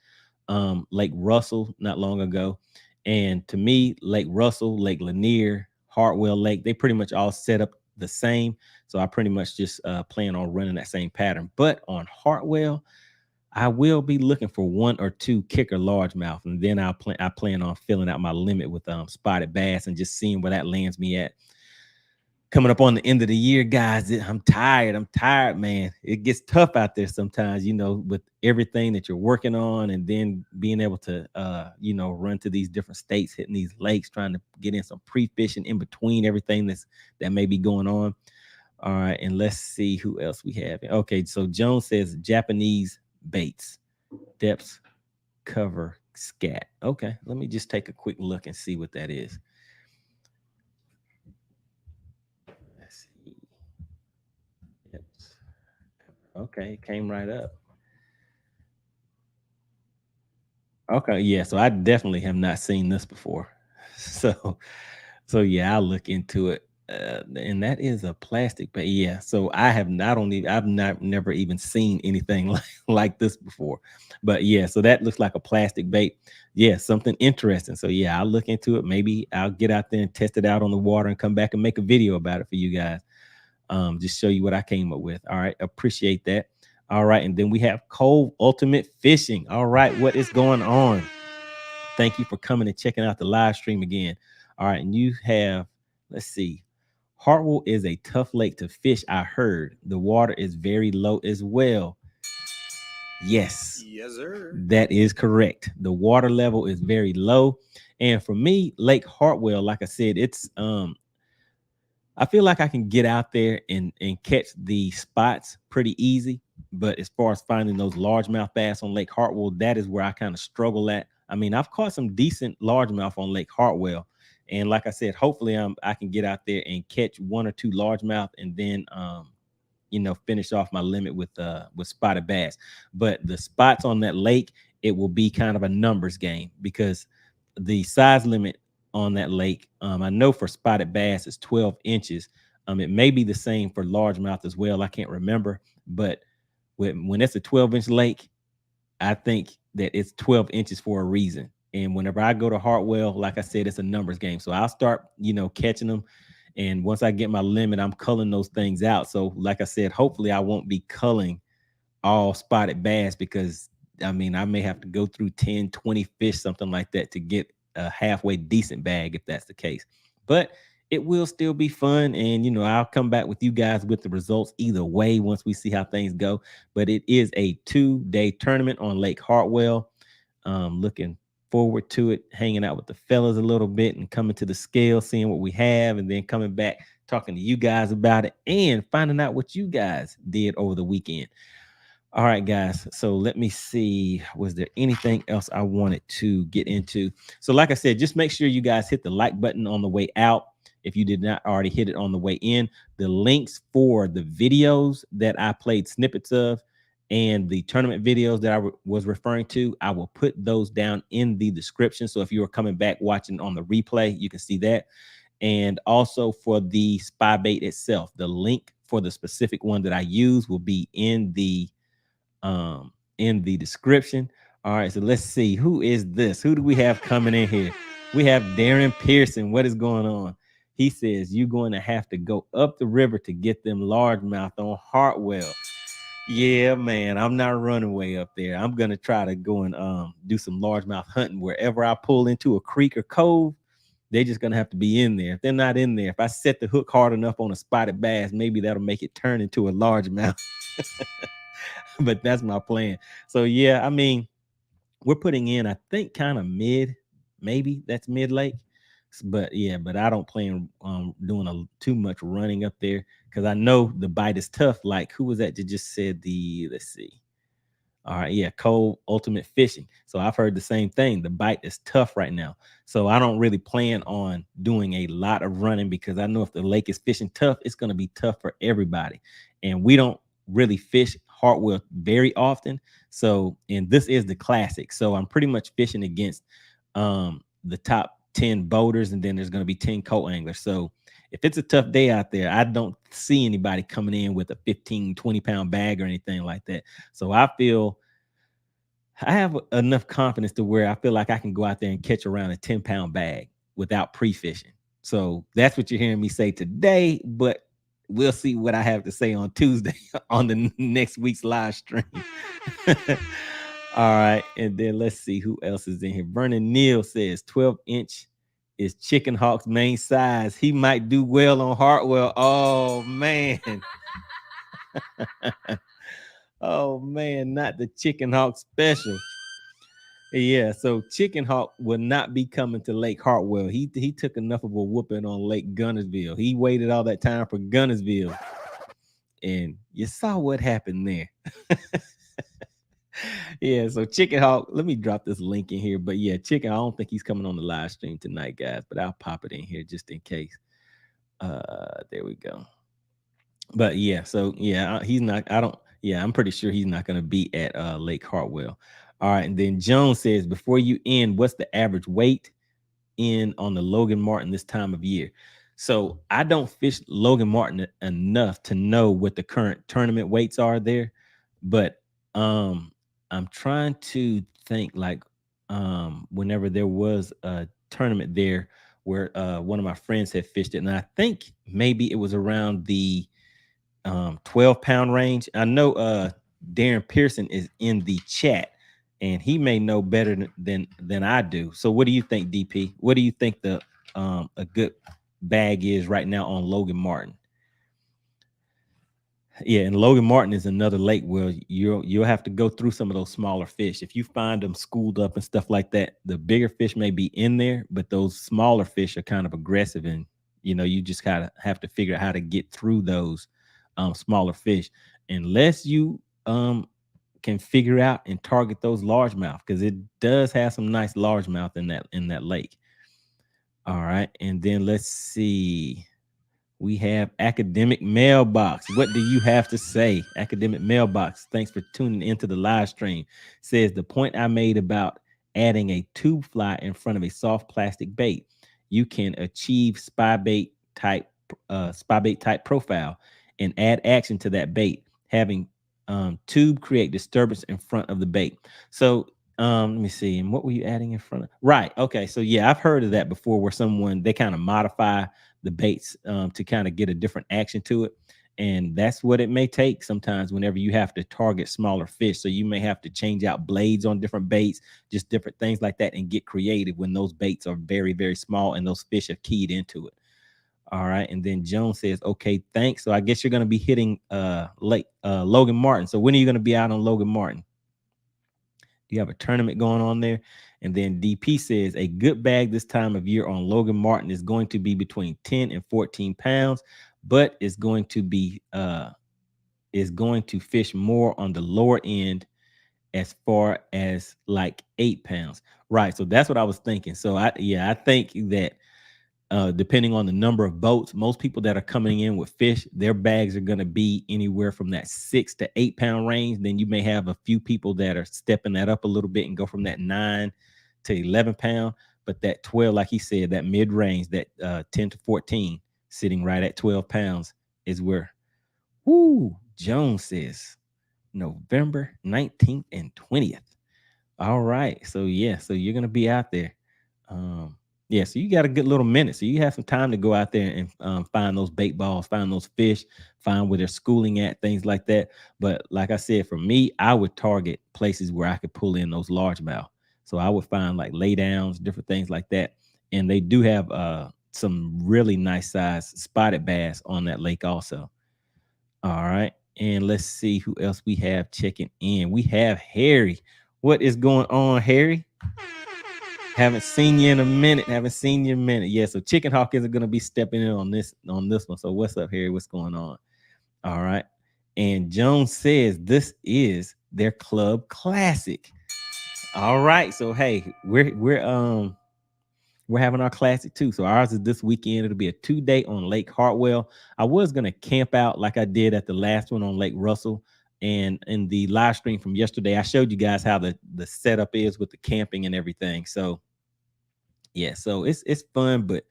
A: Lake Russell not long ago. And to me, Lake Russell, Lake Lanier, Hartwell Lake, they pretty much all set up the same. So I pretty much just plan on running that same pattern. But on Hartwell, I will be looking for 1 or 2 kicker largemouth, and then I plan on filling out my limit with spotted bass and just seeing where that lands me at. Coming up on the end of the year, guys, I'm tired. I'm tired, man. It gets tough out there sometimes, with everything that you're working on, and then being able to, run to these different states, hitting these lakes, trying to get in some pre-fishing in between everything that may be going on. All right, and let's see who else we have. Okay, so Jones says Japanese baits, depths, cover, scat. Okay, let me just take a quick look and see what that is. Let's see. Depths. Okay, it came right up. Okay, yeah. So I definitely have not seen this before. So, so yeah, I'll look into it. And that is a plastic, but yeah. So I have not only I've not never even seen anything like this before. But yeah, so that looks like a plastic bait. Yeah, something interesting. So yeah, I'll look into it. Maybe I'll get out there and test it out on the water and come back and make a video about it for you guys. Just show you what I came up with. All right, appreciate that. All right, and then we have Cove Ultimate Fishing. All right, what is going on? Thank you for coming and checking out the live stream again. All right, and you have, let's see, Hartwell is a tough lake to fish. I heard the water is very low as well. Yes,
B: Yes, sir.
A: that is correct. The water level is very low, and for me, Lake Hartwell, like I said, it's I feel like I can get out there and catch the spots pretty easy. But as far as finding those largemouth bass on Lake Hartwell, that is where I kind of struggle at. I mean, I've caught some decent largemouth on Lake Hartwell. And like I said, hopefully I can get out there and catch 1 or 2 largemouth and then finish off my limit with spotted bass. But the spots on that lake, it will be kind of a numbers game because the size limit on that lake, I know for spotted bass is 12 inches. It may be the same for largemouth as well. I can't remember, but when it's a 12-inch lake, I think that it's 12 inches for a reason. And whenever I go to Hartwell, like I said, it's a numbers game. So I'll start, catching them. And once I get my limit, I'm culling those things out. So, like I said, hopefully I won't be culling all spotted bass because I mean, I may have to go through 10, 20 fish, something like that to get a halfway decent bag if that's the case. But it will still be fun. And, I'll come back with you guys with the results either way once we see how things go. But it is a 2-day tournament on Lake Hartwell. Looking forward to it, hanging out with the fellas a little bit and coming to the scale, seeing what we have, and then coming back, talking to you guys about it and finding out what you guys did over the weekend. All right, guys. So let me see. Was there anything else I wanted to get into? So, like I said, just make sure you guys hit the like button on the way out. If you did not already hit it on the way in, the links for the videos that I played snippets of and the tournament videos that I was referring to, I will put those down in the description. So if you are coming back watching on the replay, you can see that. And also for the spy bait itself, the link for the specific one that I use will be in the description. All right, so let's see who is this. Who do we have coming in here? We have Darren Pearson. What is going on? He says you're going to have to go up the river to get them largemouth on Hartwell. Yeah, man, I'm not running way up there. I'm gonna try to go and do some largemouth hunting wherever I pull into a creek or cove. They're just gonna have to be in there. If they're not in there, if I set the hook hard enough on a spotted bass, maybe that'll make it turn into a largemouth. But that's my plan. So yeah, I mean, we're putting in, I think, kind of mid, maybe that's mid lake. But yeah, but I don't plan on doing too much running up there because I know the bite is tough. Like who was that that just said let's see. All right, yeah, Cove Ultimate Fishing. So I've heard the same thing. The bite is tough right now. So I don't really plan on doing a lot of running because I know if the lake is fishing tough, it's going to be tough for everybody. And we don't really fish Hartwell very often. So, and this is the classic. So I'm pretty much fishing against the top 10 boaters, and then there's going to be 10 co-anglers. So if it's a tough day out there, I don't see anybody coming in with a 15, 20-pound bag or anything like that. So I have enough confidence to where I feel like I can go out there and catch around a 10-pound bag without pre-fishing. So that's what you're hearing me say today. But we'll see what I have to say on Tuesday on the next week's live stream. All right. And then let's see who else is in here. Vernon Neal says 12-inch is Chicken Hawk's main size. He might do well on Hartwell. Oh, man. Oh, man. Not the Chicken Hawk special. Yeah, so Chicken Hawk will not be coming to Lake Hartwell. He took enough of a whooping on Lake Gunnersville. He waited all that time for Gunnersville. And you saw what happened there. Yeah, so Chicken Hawk, let me drop this link in here. But yeah, Chicken, I don't think he's coming on the live stream tonight, guys, but I'll pop it in here just in case. There we go. But yeah, so yeah, he's not, I'm pretty sure he's not going to be at Lake Hartwell. All right, and then Jones says, before you end, what's the average weight in on the Logan Martin this time of year? So I don't fish Logan Martin enough to know what the current tournament weights are there, but I'm trying to think, like, whenever there was a tournament there where one of my friends had fished it, and I think maybe it was around the 12-pound range. I know Darren Pearson is in the chat, and he may know better than I do. So what do you think, DP? What do you think the a good bag is right now on Logan Martin? Yeah, and Logan Martin is another lake where you'll have to go through some of those smaller fish. If you find them schooled up and stuff like that, the bigger fish may be in there, but those smaller fish are kind of aggressive, and you just kind of have to figure out how to get through those smaller fish, unless you can figure out and target those largemouth, because it does have some nice largemouth in that lake. All right, and then let's see. We have Academic Mailbox. What do you have to say? Academic Mailbox, thanks for tuning into the live stream. Says the point I made about adding a tube fly in front of a soft plastic bait, you can achieve spybait type profile and add action to that bait. Having tube create disturbance in front of the bait. So let me see. And what were you adding in front of? Right. Okay. So yeah, I've heard of that before, where they kind of modify the baits to kind of get a different action to it. And that's what it may take sometimes whenever you have to target smaller fish. So you may have to change out blades on different baits, just different things like that, and get creative when those baits are very, very small and those fish have keyed into it. All right. And then Jones says, okay, thanks. So I guess you're going to be hitting Logan Martin. So when are you going to be out on Logan Martin? Do you have a tournament going on there? And then DP says a good bag this time of year on Logan Martin is going to be between 10 and 14 pounds, but is going to fish more on the lower end as far as like 8 pounds. Right. So that's what I was thinking. So I think that depending on the number of boats, most people that are coming in with fish, their bags are going to be anywhere from that 6 to 8 pound range. Then you may have a few people that are stepping that up a little bit and go from that 9 to 11 pound. But that 12, like he said, that mid range, that 10 to 14, sitting right at 12 pounds is where, Jones says November 19th and 20th. All right. So yeah, so you're going to be out there. Yeah, so you got a good little minute. So you have some time to go out there and find those bait balls, find those fish, find where they're schooling at, things like that. But like I said, for me, I would target places where I could pull in those largemouth. So I would find like laydowns, different things like that. And they do have some really nice size spotted bass on that lake also. All right. And let's see who else we have checking in. We have Harry. What is going on, Harry? Haven't seen you in a minute. Yeah, so Chicken Hawk isn't going to be stepping in on this one. So what's up, Harry? What's going on? All right. And Jones says this is their club classic. All right. So hey, we're having our classic too. So ours is this weekend. It'll be a 2-day on Lake Hartwell. I was going to camp out like I did at the last one on Lake Russell. And in the live stream from yesterday, I showed you guys how the setup is with the camping and everything. So yeah, so it's fun, but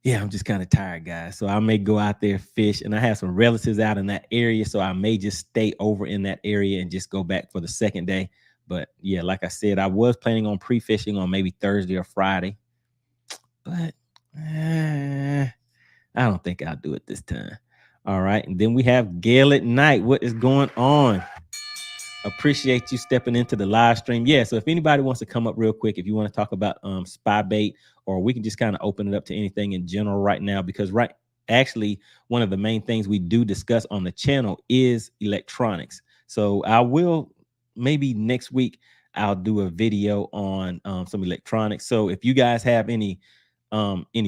A: yeah, I'm just kind of tired, guys. So I may go out there, fish, and I have some relatives out in that area. So I may just stay over in that area and just go back for the second day. But yeah, like I said, I was planning on pre-fishing on maybe Thursday or Friday, but I don't think I'll do it this time. All right. And then we have Gail at Night. What is going on? Appreciate you stepping into the live stream. Yeah, so if anybody wants to come up real quick, if you want to talk about spy bait, or we can just kind of open it up to anything in general right now, because actually one of the main things we do discuss on the channel is electronics. So I will, maybe next week I'll do a video on some electronics. So if you guys have any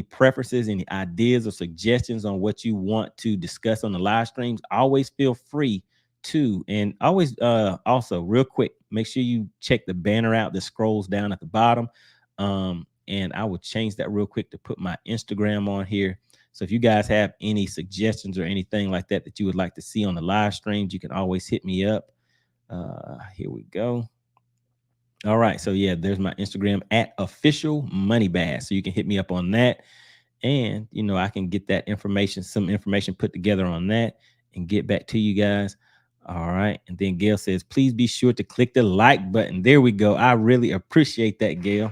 A: preferences, any ideas or suggestions on what you want to discuss on the live streams, always feel free to. And always also real quick, make sure you check the banner out that scrolls down at the bottom. And I will change that real quick to put my Instagram on here. So if you guys have any suggestions or anything like that that you would like to see on the live streams, you can always hit me up. Here we go. All right, so yeah, there's my Instagram at official MoneyBass. So you can hit me up on that, and I can get that information, some information put together on that, and get back to you guys. All right, and then Gail says, please be sure to click the like button. There we go. I really appreciate that, Gail.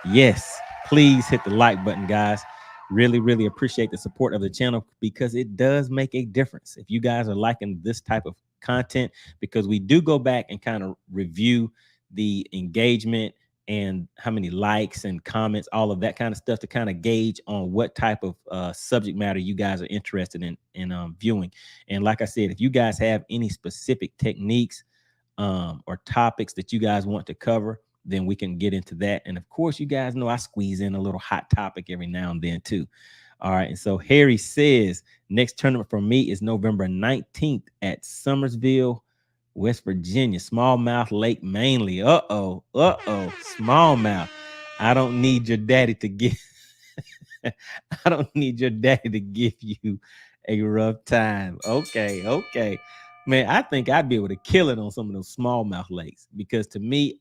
A: Yes, please hit the like button, guys. Really, really appreciate the support of the channel, because it does make a difference if you guys are liking this type of content, because we do go back and kind of review the engagement and how many likes and comments, all of that kind of stuff, to kind of gauge on what type of subject matter you guys are interested in viewing. And like I said, if you guys have any specific techniques or topics that you guys want to cover, then we can get into that. And of course, you guys know I squeeze in a little hot topic every now and then too. All right. And so Harry says, next tournament for me is November 19th at Summersville, West Virginia, smallmouth lake mainly. Smallmouth. I don't need your daddy to give I don't need your daddy to give you a rough time. Okay. Man, I think I'd be able to kill it on some of those smallmouth lakes, because to me,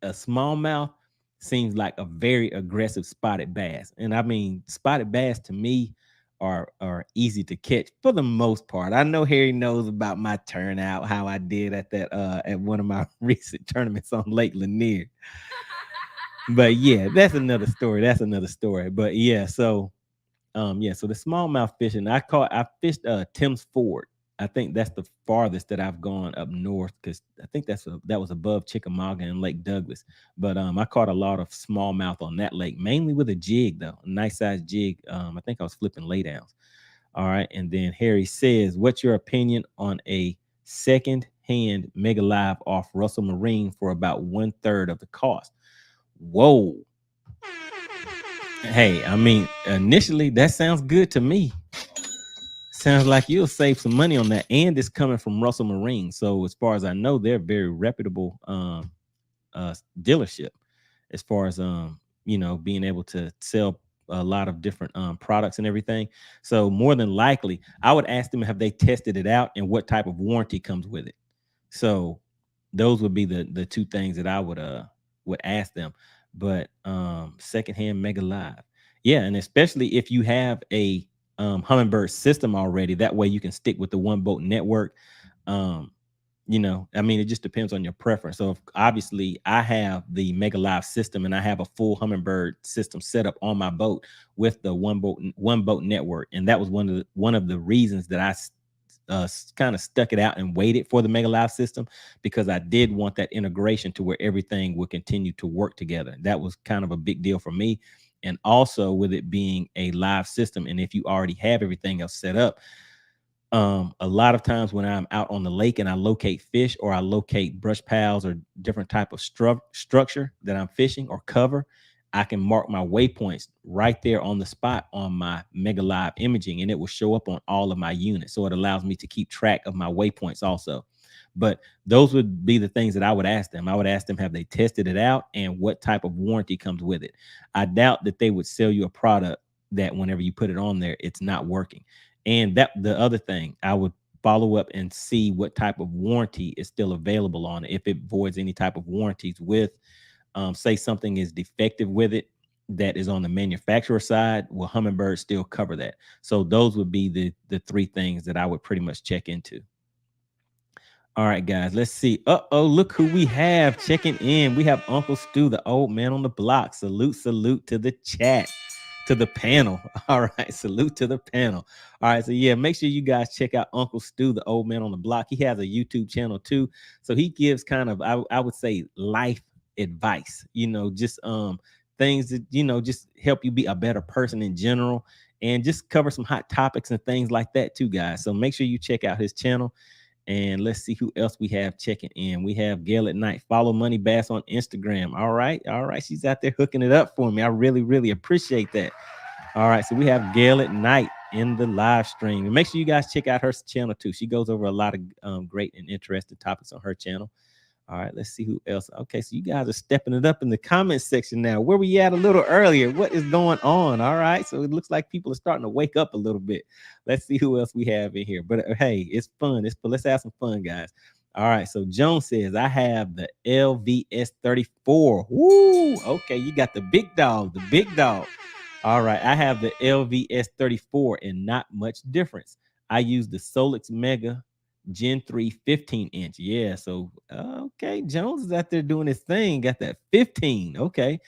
A: a smallmouth seems like a very aggressive spotted bass. And I mean, spotted bass to me are easy to catch for the most part. I know Harry knows about my turnout, how I did at that at one of my recent tournaments on Lake Lanier. But yeah, that's another story. But yeah, so so the smallmouth fishing, I fished Tim's Ford. I think that's the farthest that I've gone up north, because I think that was above Chickamauga and Lake Douglas. But I caught a lot of smallmouth on that lake, mainly with a jig though, a nice size jig. I think I was flipping laydowns. All right, and then Harry says, what's your opinion on a second hand Mega Live off Russell Marine for about 1/3 of the cost? Whoa. Hey, I mean, initially that sounds good to me. Sounds like you'll save some money on that, and it's coming from Russell Marine. So as far as I know, they're a very reputable dealership, as far as being able to sell a lot of different products and everything. So more than likely, I would ask them, have they tested it out and what type of warranty comes with it. So those would be the two things that I would ask them. But secondhand Mega Live, yeah, and especially if you have a Humminbird system already, that way you can stick with the one boat network. I mean, it just depends on your preference. So obviously I have the Mega Live system, and I have a full Humminbird system set up on my boat with the one boat network, and that was one of the reasons that I kind of stuck it out and waited for the Mega Live system, because I did want that integration to where everything would continue to work together. That was kind of a big deal for me. And also with it being a live system, and if you already have everything else set up, a lot of times when I'm out on the lake and I locate fish, or I locate brush piles or different type of structure that I'm fishing or cover, I can mark my waypoints right there on the spot on my Mega Live imaging, and it will show up on all of my units. So it allows me to keep track of my waypoints also. But those would be the things that I would ask them. I would ask them, have they tested it out, and what type of warranty comes with it? I doubt that they would sell you a product that whenever you put it on there, it's not working. And that the other thing, I would follow up and see what type of warranty is still available on it. If it voids any type of warranties with, say something is defective with it that is on the manufacturer side, will Humminbird still cover that? So those would be the three things that I would pretty much check into. All right, guys, let's see. Look who we have checking in. We have Uncle Stu, the old man on the block. Salute to the chat. to the panel. All right, salute to the panel. All right, so yeah, make sure you guys check out Uncle Stu, the old man on the block. He has a YouTube channel too, so he gives kind of I would say life advice. Just things that just help you be a better person in general, and just cover some hot topics and things like that too, guys. So make sure you check out his channel. And let's see who else we have checking in. We have Gail at Night. Follow MoneyBass on Instagram. All right. All right. She's out there hooking it up for me. I really, really appreciate that. All right. So we have Gail at Night in the live stream. And make sure you guys check out her channel too. She goes over a lot of great and interesting topics on her channel. All right, let's see who else. Okay, so you guys are stepping it up in the comment section now. Where we at a little earlier? What is going on? All right, so it looks like people are starting to wake up a little bit. Let's see who else we have in here. But hey, it's fun. Let's have some fun, guys. All right, so Joan says, I have the LVS 34. Woo, okay, you got the big dog, the big dog. All right, I have the LVS 34 and not much difference. I use the Solix Mega Gen 3 15-inch. Yeah, so okay, Jones is out there doing his thing. Got that 15. Okay,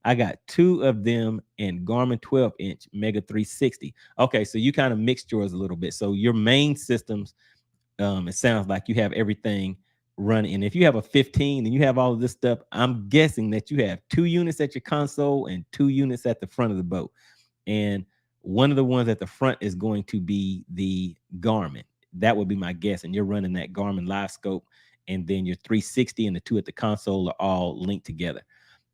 A: I got two of them and Garmin 12-inch Mega 360. Okay, so you kind of mixed yours a little bit. So your main systems, it sounds like you have everything running. And if you have a 15 and you have all of this stuff, I'm guessing that you have 2 units at your console and 2 units at the front of the boat. And one of the ones at the front is going to be the Garmin. That would be my guess. And you're running that Garmin Live Scope, and then your 360 and the 2 at the console are all linked together.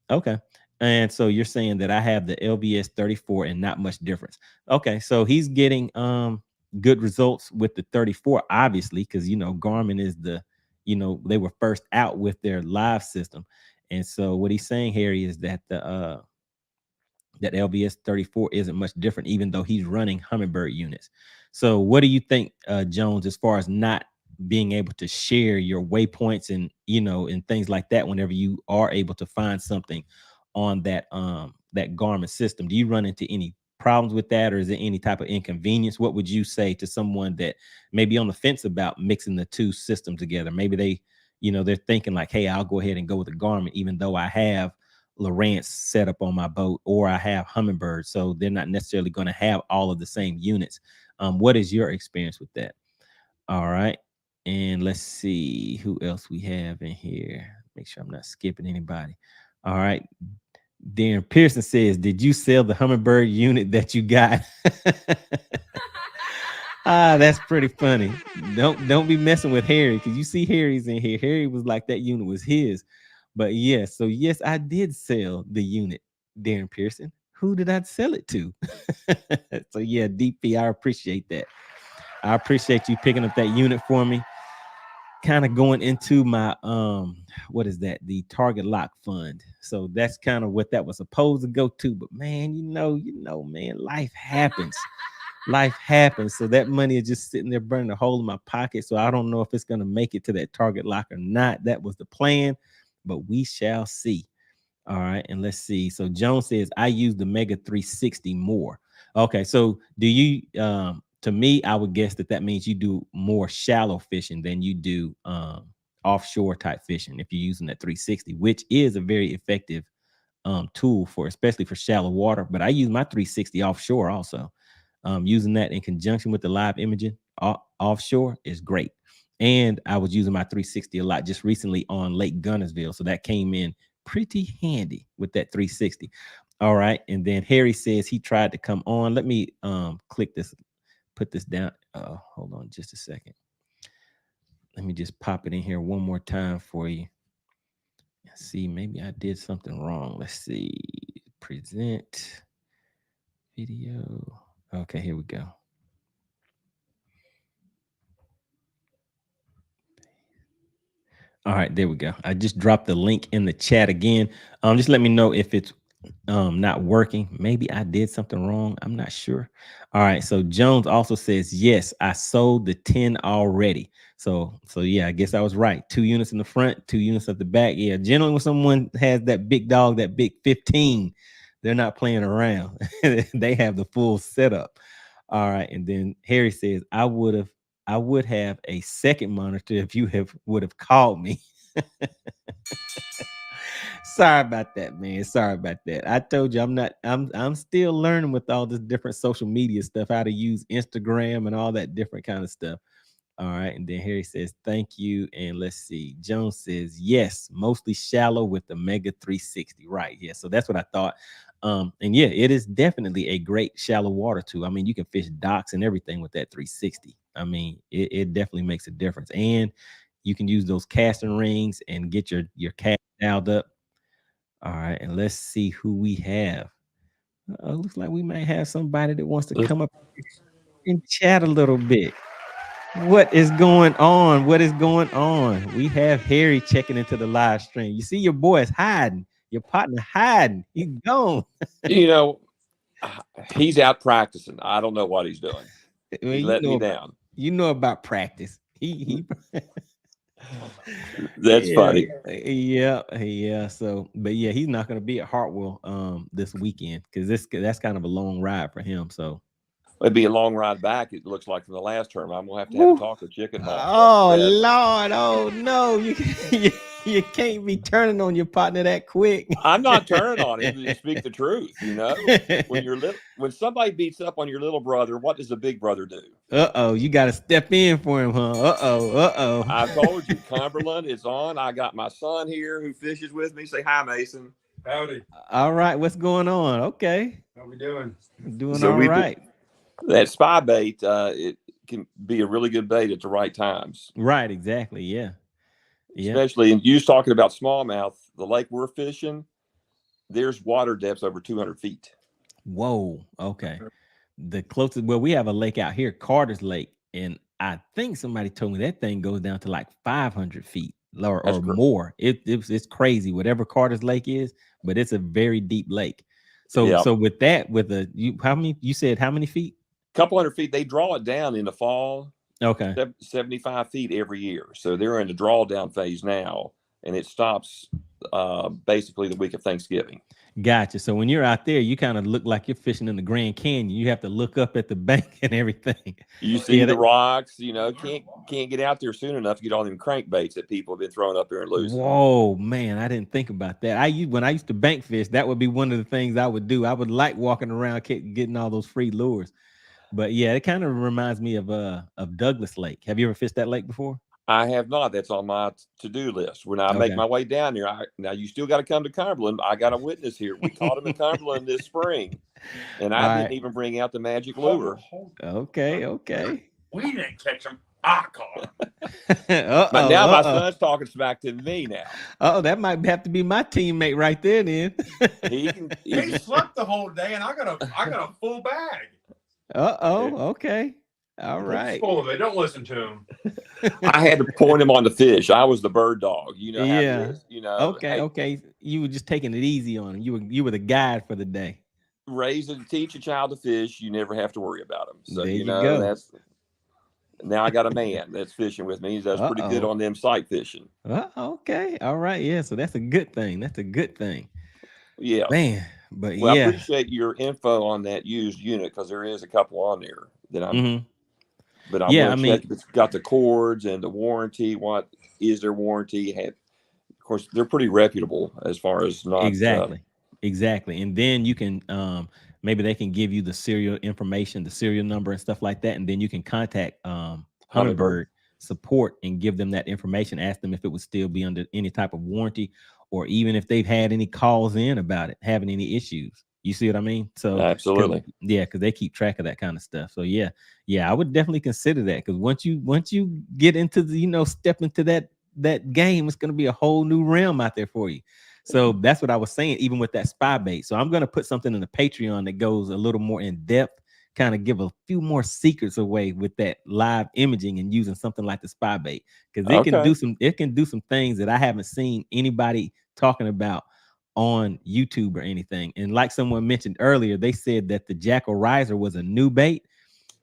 A: Okay. And so you're saying that I have the LVS 34 and not much difference. Okay. So he's getting good results with the 34, obviously, because Garmin is they were first out with their live system. And so what he's saying, Harry, is that that LVS 34 isn't much different, even though he's running Humminbird units. So what do you think, Jones, as far as not being able to share your waypoints and and things like that whenever you are able to find something on that Garmin system? Do you run into any problems with that, or is there any type of inconvenience? What would you say to someone that may be on the fence about mixing the two systems together? Maybe they're thinking like, hey, I'll go ahead and go with the Garmin, even though I have Lowrance set up on my boat, or I have Humminbird, so they're not necessarily going to have all of the same units. What is your experience with that? All right, and let's see who else we have in here. Make sure I'm not skipping anybody. All right, Darren Pearson says, did you sell the Humminbird unit that you got? That's pretty funny. Don't be messing with Harry, because you see Harry's in here. Harry was like that unit was his. But yes, so yes, I did sell the unit, Darren Pearson. Who did I sell it to? So yeah, DP, I appreciate that. I appreciate you picking up that unit for me. Kind of going into my what is that? The Target Lock Fund. So that's kind of what that was supposed to go to. But man, man, life happens. Life happens. So that money is just sitting there burning a hole in my pocket. So I don't know if it's going to make it to that Target Lock or not. That was the plan, but we shall see. All right, and let's see. So Jones says, I use the Mega 360 more. Okay, so do you to me, I would guess that means you do more shallow fishing than you do offshore type fishing if you're using that 360, which is a very effective tool for, especially for shallow water. But I use my 360 offshore also. Using that in conjunction with the live imaging offshore is great. And I was using my 360 a lot just recently on Lake Gunnersville, so that came in pretty handy with that 360. All right, and then Harry says he tried to come on. Let me click this, put this down. Hold on just a second. Let me just pop it in here one more time for you. See, maybe I did something wrong. Let's see. Present video. Okay, here we go. All right, there we go. I just dropped the link in the chat again. Just let me know if it's not working. Maybe I did something wrong. I'm not sure. All right, so Jones also says, yes, I sold the 10 already. So yeah, I guess I was right. 2 units in the front, 2 units at the back. Yeah, generally when someone has that big dog, that big 15, they're not playing around. They have the full setup. All right, and then Harry says, I would have a second monitor if you would have called me. Sorry about that, man. Sorry about that. I told you I'm still learning with all this different social media stuff, how to use Instagram and all that different kind of stuff. All right. And then Harry says, thank you. And let's see. Jones says, yes, mostly shallow with the Mega 360. Right. Yeah. So that's what I thought. And yeah, it is definitely a great shallow water tool. I mean, you can fish docks and everything with that 360. I mean, it definitely makes a difference. And you can use those casting rings and get your cast dialed up. All right. And let's see who we have. Looks like we might have somebody that wants to come up and chat a little bit. What is going on? What is going on? We have Harry checking into the live stream. You see your boy is hiding. Your partner hiding. He's gone.
B: You know, he's out practicing. I don't know what he's doing.
A: Well,
B: He let me down.
A: You know about practice. He
B: That's funny.
A: Yeah. So, but yeah, he's not going to be at Hartwell this weekend because that's kind of a long ride for him. So
B: It'd be a long ride back. It looks like from the last term. I'm gonna have to have a talk with Chicken Hawk.
A: Oh Lord! Oh no! You can't be turning on your partner that quick.
B: I'm not turning on him to speak the truth. You know, when somebody beats up on your little brother, what does the big brother do?
A: You got to step in for him, huh?
B: I told you, Cumberland is on. I got my son here who fishes with me. Say hi, Mason.
C: Howdy.
A: All right, what's going on? Okay,
C: how we doing?
A: Doing all right.
B: That spy bait, it can be a really good bait at the right times.
A: Right, exactly. Yeah.
B: Especially, and you was talking about smallmouth, the lake we're fishing, there's water depths over 200 feet.
A: Whoa. Okay. The closest, well, we have a lake out here, Carter's Lake, and I think somebody told me that thing goes down to like 500 feet or more. It's crazy, whatever Carter's Lake is, but it's a very deep lake. So with that, you said how many feet?
B: Couple hundred feet. They draw it down in the fall.
A: Okay.
B: 75 feet every year. So they're in the drawdown phase now, and it stops basically the week of Thanksgiving.
A: Gotcha. So when you're out there, you kind of look like you're fishing in the Grand Canyon. You have to look up at the bank and everything.
B: You see the rocks, you know, can't get out there soon enough to get all them crankbaits that people have been throwing up there and losing.
A: Whoa, man, I didn't think about that. When I used to bank fish, that would be one of the things I would do. I would like walking around getting all those free lures. But yeah, it kind of reminds me of Douglas Lake. Have you ever fished that lake before?
B: I have not. That's on my to-do list. When I make my way down there, now you still got to come to Cumberland. I got a witness here. We caught him in Cumberland this spring, and I didn't even bring out the magic lure.
A: Okay.
C: We didn't catch him. I caught him.
B: But now my son's talking smack to me now.
A: Oh, that might have to be my teammate right there then.
C: He slept the whole day, and I got a full bag.
A: Okay. All right.
C: He's full of it. Don't listen to him.
B: I had to point him on the fish. I was the bird dog. You know how it is, you know.
A: Okay. You were just taking it easy on him. You were the guide for the day.
B: Teach a child to fish. You never have to worry about him. So
A: there
B: you know
A: go.
B: now I got a man that's fishing with me. He does pretty good on them sight fishing.
A: Okay. All right. Yeah. So that's a good thing.
B: Yeah.
A: Man. But
B: I appreciate your info on that used unit because there is a couple on there that I'm. But I'm going to check if it's got the cords and the warranty. What is their warranty? Of course, they're pretty reputable as far as not
A: exactly. And then you can maybe they can give you the serial information, the serial number and stuff like that, and then you can contact Humminbird support and give them that information. Ask them if it would still be under any type of warranty, or even if they've had any calls in about it, having any issues. You see what I mean? So
B: absolutely,
A: because they keep track of that kind of stuff. So yeah, I would definitely consider that, because once you get into the step into that game, it's going to be a whole new realm out there for you. So that's what I was saying, even with that spy bait. So I'm going to put something in the Patreon that goes a little more in depth, kind of give a few more secrets away with that live imaging and using something like the spy bait, because it can do some things that I haven't seen anybody talking about on YouTube or anything. And like someone mentioned earlier, they said that the Jackal Riser was a new bait.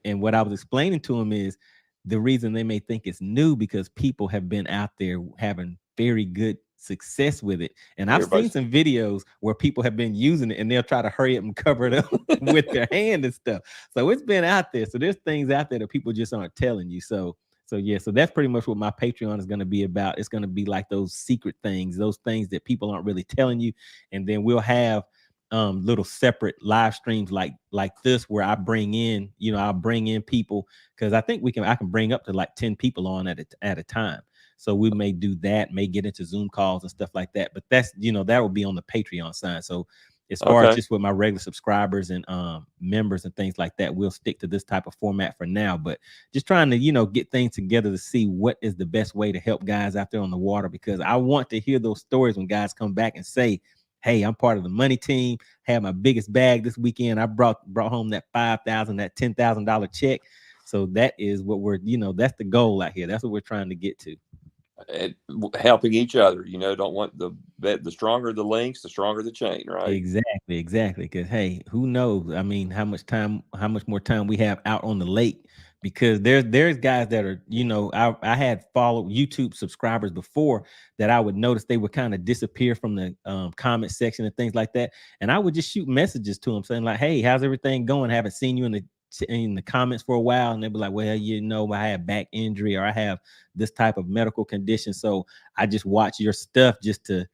A: And what I was explaining to them is the reason they may think it's new, because people have been out there having very good success with it. And I've seen some videos where people have been using it and they'll try to hurry up and cover it up with their hand and stuff. So it's been out there. So there's things out there that people just aren't telling you. So So yeah, so that's pretty much what my Patreon is going to be about. It's going to be like those secret things, those things that people aren't really telling you. And then we'll have little separate live streams like this, where I bring in, I'll bring in people, because I think I can bring up to like 10 people on at a time. So we may do that, may get into Zoom calls and stuff like that. But that's, that will be on the Patreon side. So as far as just with my regular subscribers and members and things like that, we'll stick to this type of format for now. But just trying to, get things together to see what is the best way to help guys out there on the water, because I want to hear those stories when guys come back and say, hey, I'm part of the money team, had my biggest bag this weekend. I brought home that $5,000, that $10,000 check. So that is what we're, that's the goal out here. That's what we're trying to get to.
B: And helping each other, don't want the stronger the links, the stronger the chain, right?
A: Exactly. Because hey, who knows? I mean, how much more time we have out on the lake? Because there's guys that are, I had followed YouTube subscribers before that I would notice they would kind of disappear from the comment section and things like that, and I would just shoot messages to them saying like, hey, how's everything going? I haven't seen you in the comments for a while. And they'd be like, well, I have back injury, or I have this type of medical condition, so I just watch your stuff just to,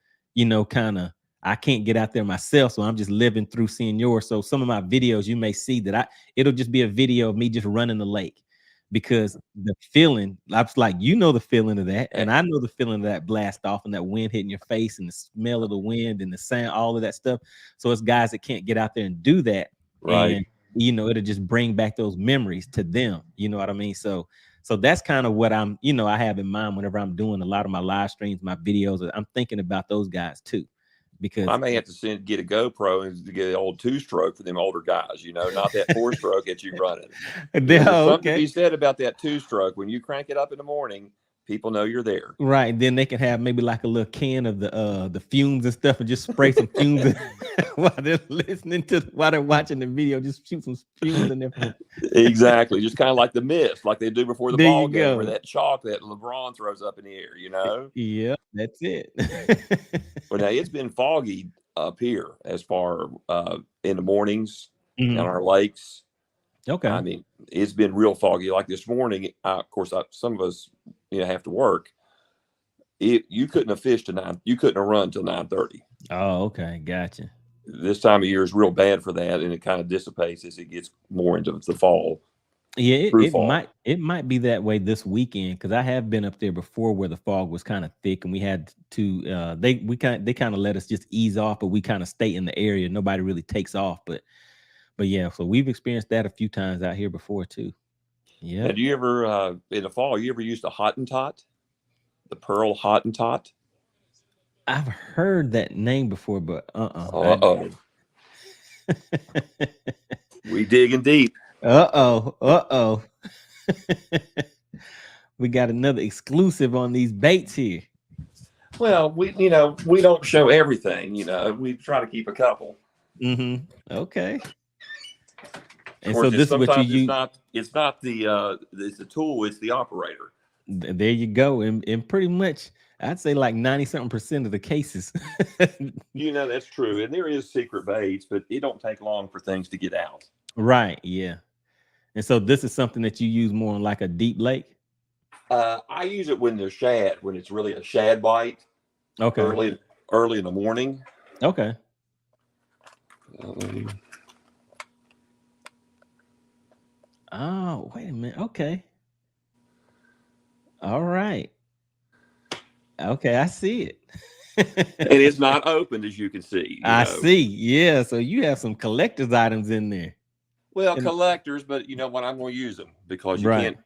A: kind of, I can't get out there myself, so I'm just living through seeing yours. So some of my videos, you may see that it'll just be a video of me just running the lake, because the feeling, I was like, the feeling of that, and I know the feeling of that blast off and that wind hitting your face and the smell of the wind and the sound, all of that stuff. So it's guys that can't get out there and do that,
B: right?
A: And it'll just bring back those memories to them. You know what I mean? So that's kind of what I'm, I have in mind whenever I'm doing a lot of my live streams, my videos. I'm thinking about those guys too, because
B: I may have to get a GoPro and get an old 2-stroke for them older guys, not that 4-stroke that you running. There's something to be said about that 2-stroke. When you crank it up in the morning, people know you're there.
A: Right. And then they can have maybe like a little can of the fumes and stuff, and just spray some fumes while they're while they're watching the video, just shoot some fumes in there.
B: Exactly. Just kind of like the mist, like they do before the
A: there
B: ball game, where that chalk that LeBron throws up in the air,
A: Yeah, that's it.
B: Well, now it's been foggy up here as far in the mornings on our lakes.
A: Okay.
B: I mean, it's been real foggy. Like this morning, of course, some of us, have to work. You couldn't have fished you couldn't have run till 9:30.
A: Oh, okay, gotcha.
B: This time of year is real bad for that, and it kind of dissipates as it gets more into the fall.
A: Yeah, it might be that way this weekend, because I have been up there before where the fog was kind of thick, and we had to they kind of let us just ease off, but we kind of stay in the area. Nobody really takes off, but yeah, so we've experienced that a few times out here before too. Yeah.
B: Have you ever in the fall? You ever used a Hottentot, the pearl Hottentot?
A: I've heard that name before, but
B: we digging deep.
A: We got another exclusive on these baits here.
B: Well, we don't show everything. We try to keep a couple.
A: Okay.
B: And so this is what you use. It's not it's the tool, it's the operator.
A: There you go. And pretty much I'd say like 90-something% of the cases.
B: That's true. And there is secret baits, but it don't take long for things to get out.
A: Right. Yeah. And so this is something that you use more on like a deep lake?
B: I use it when there's shad, when it's really a shad bite.
A: Okay.
B: Early in the morning.
A: Okay. Oh, wait a minute. Okay. All right. Okay, I see it.
B: And it's not opened, as you can see.
A: I see. Yeah. So you have some collector's items in there.
B: Well, collectors, but what, I'm going to use them because you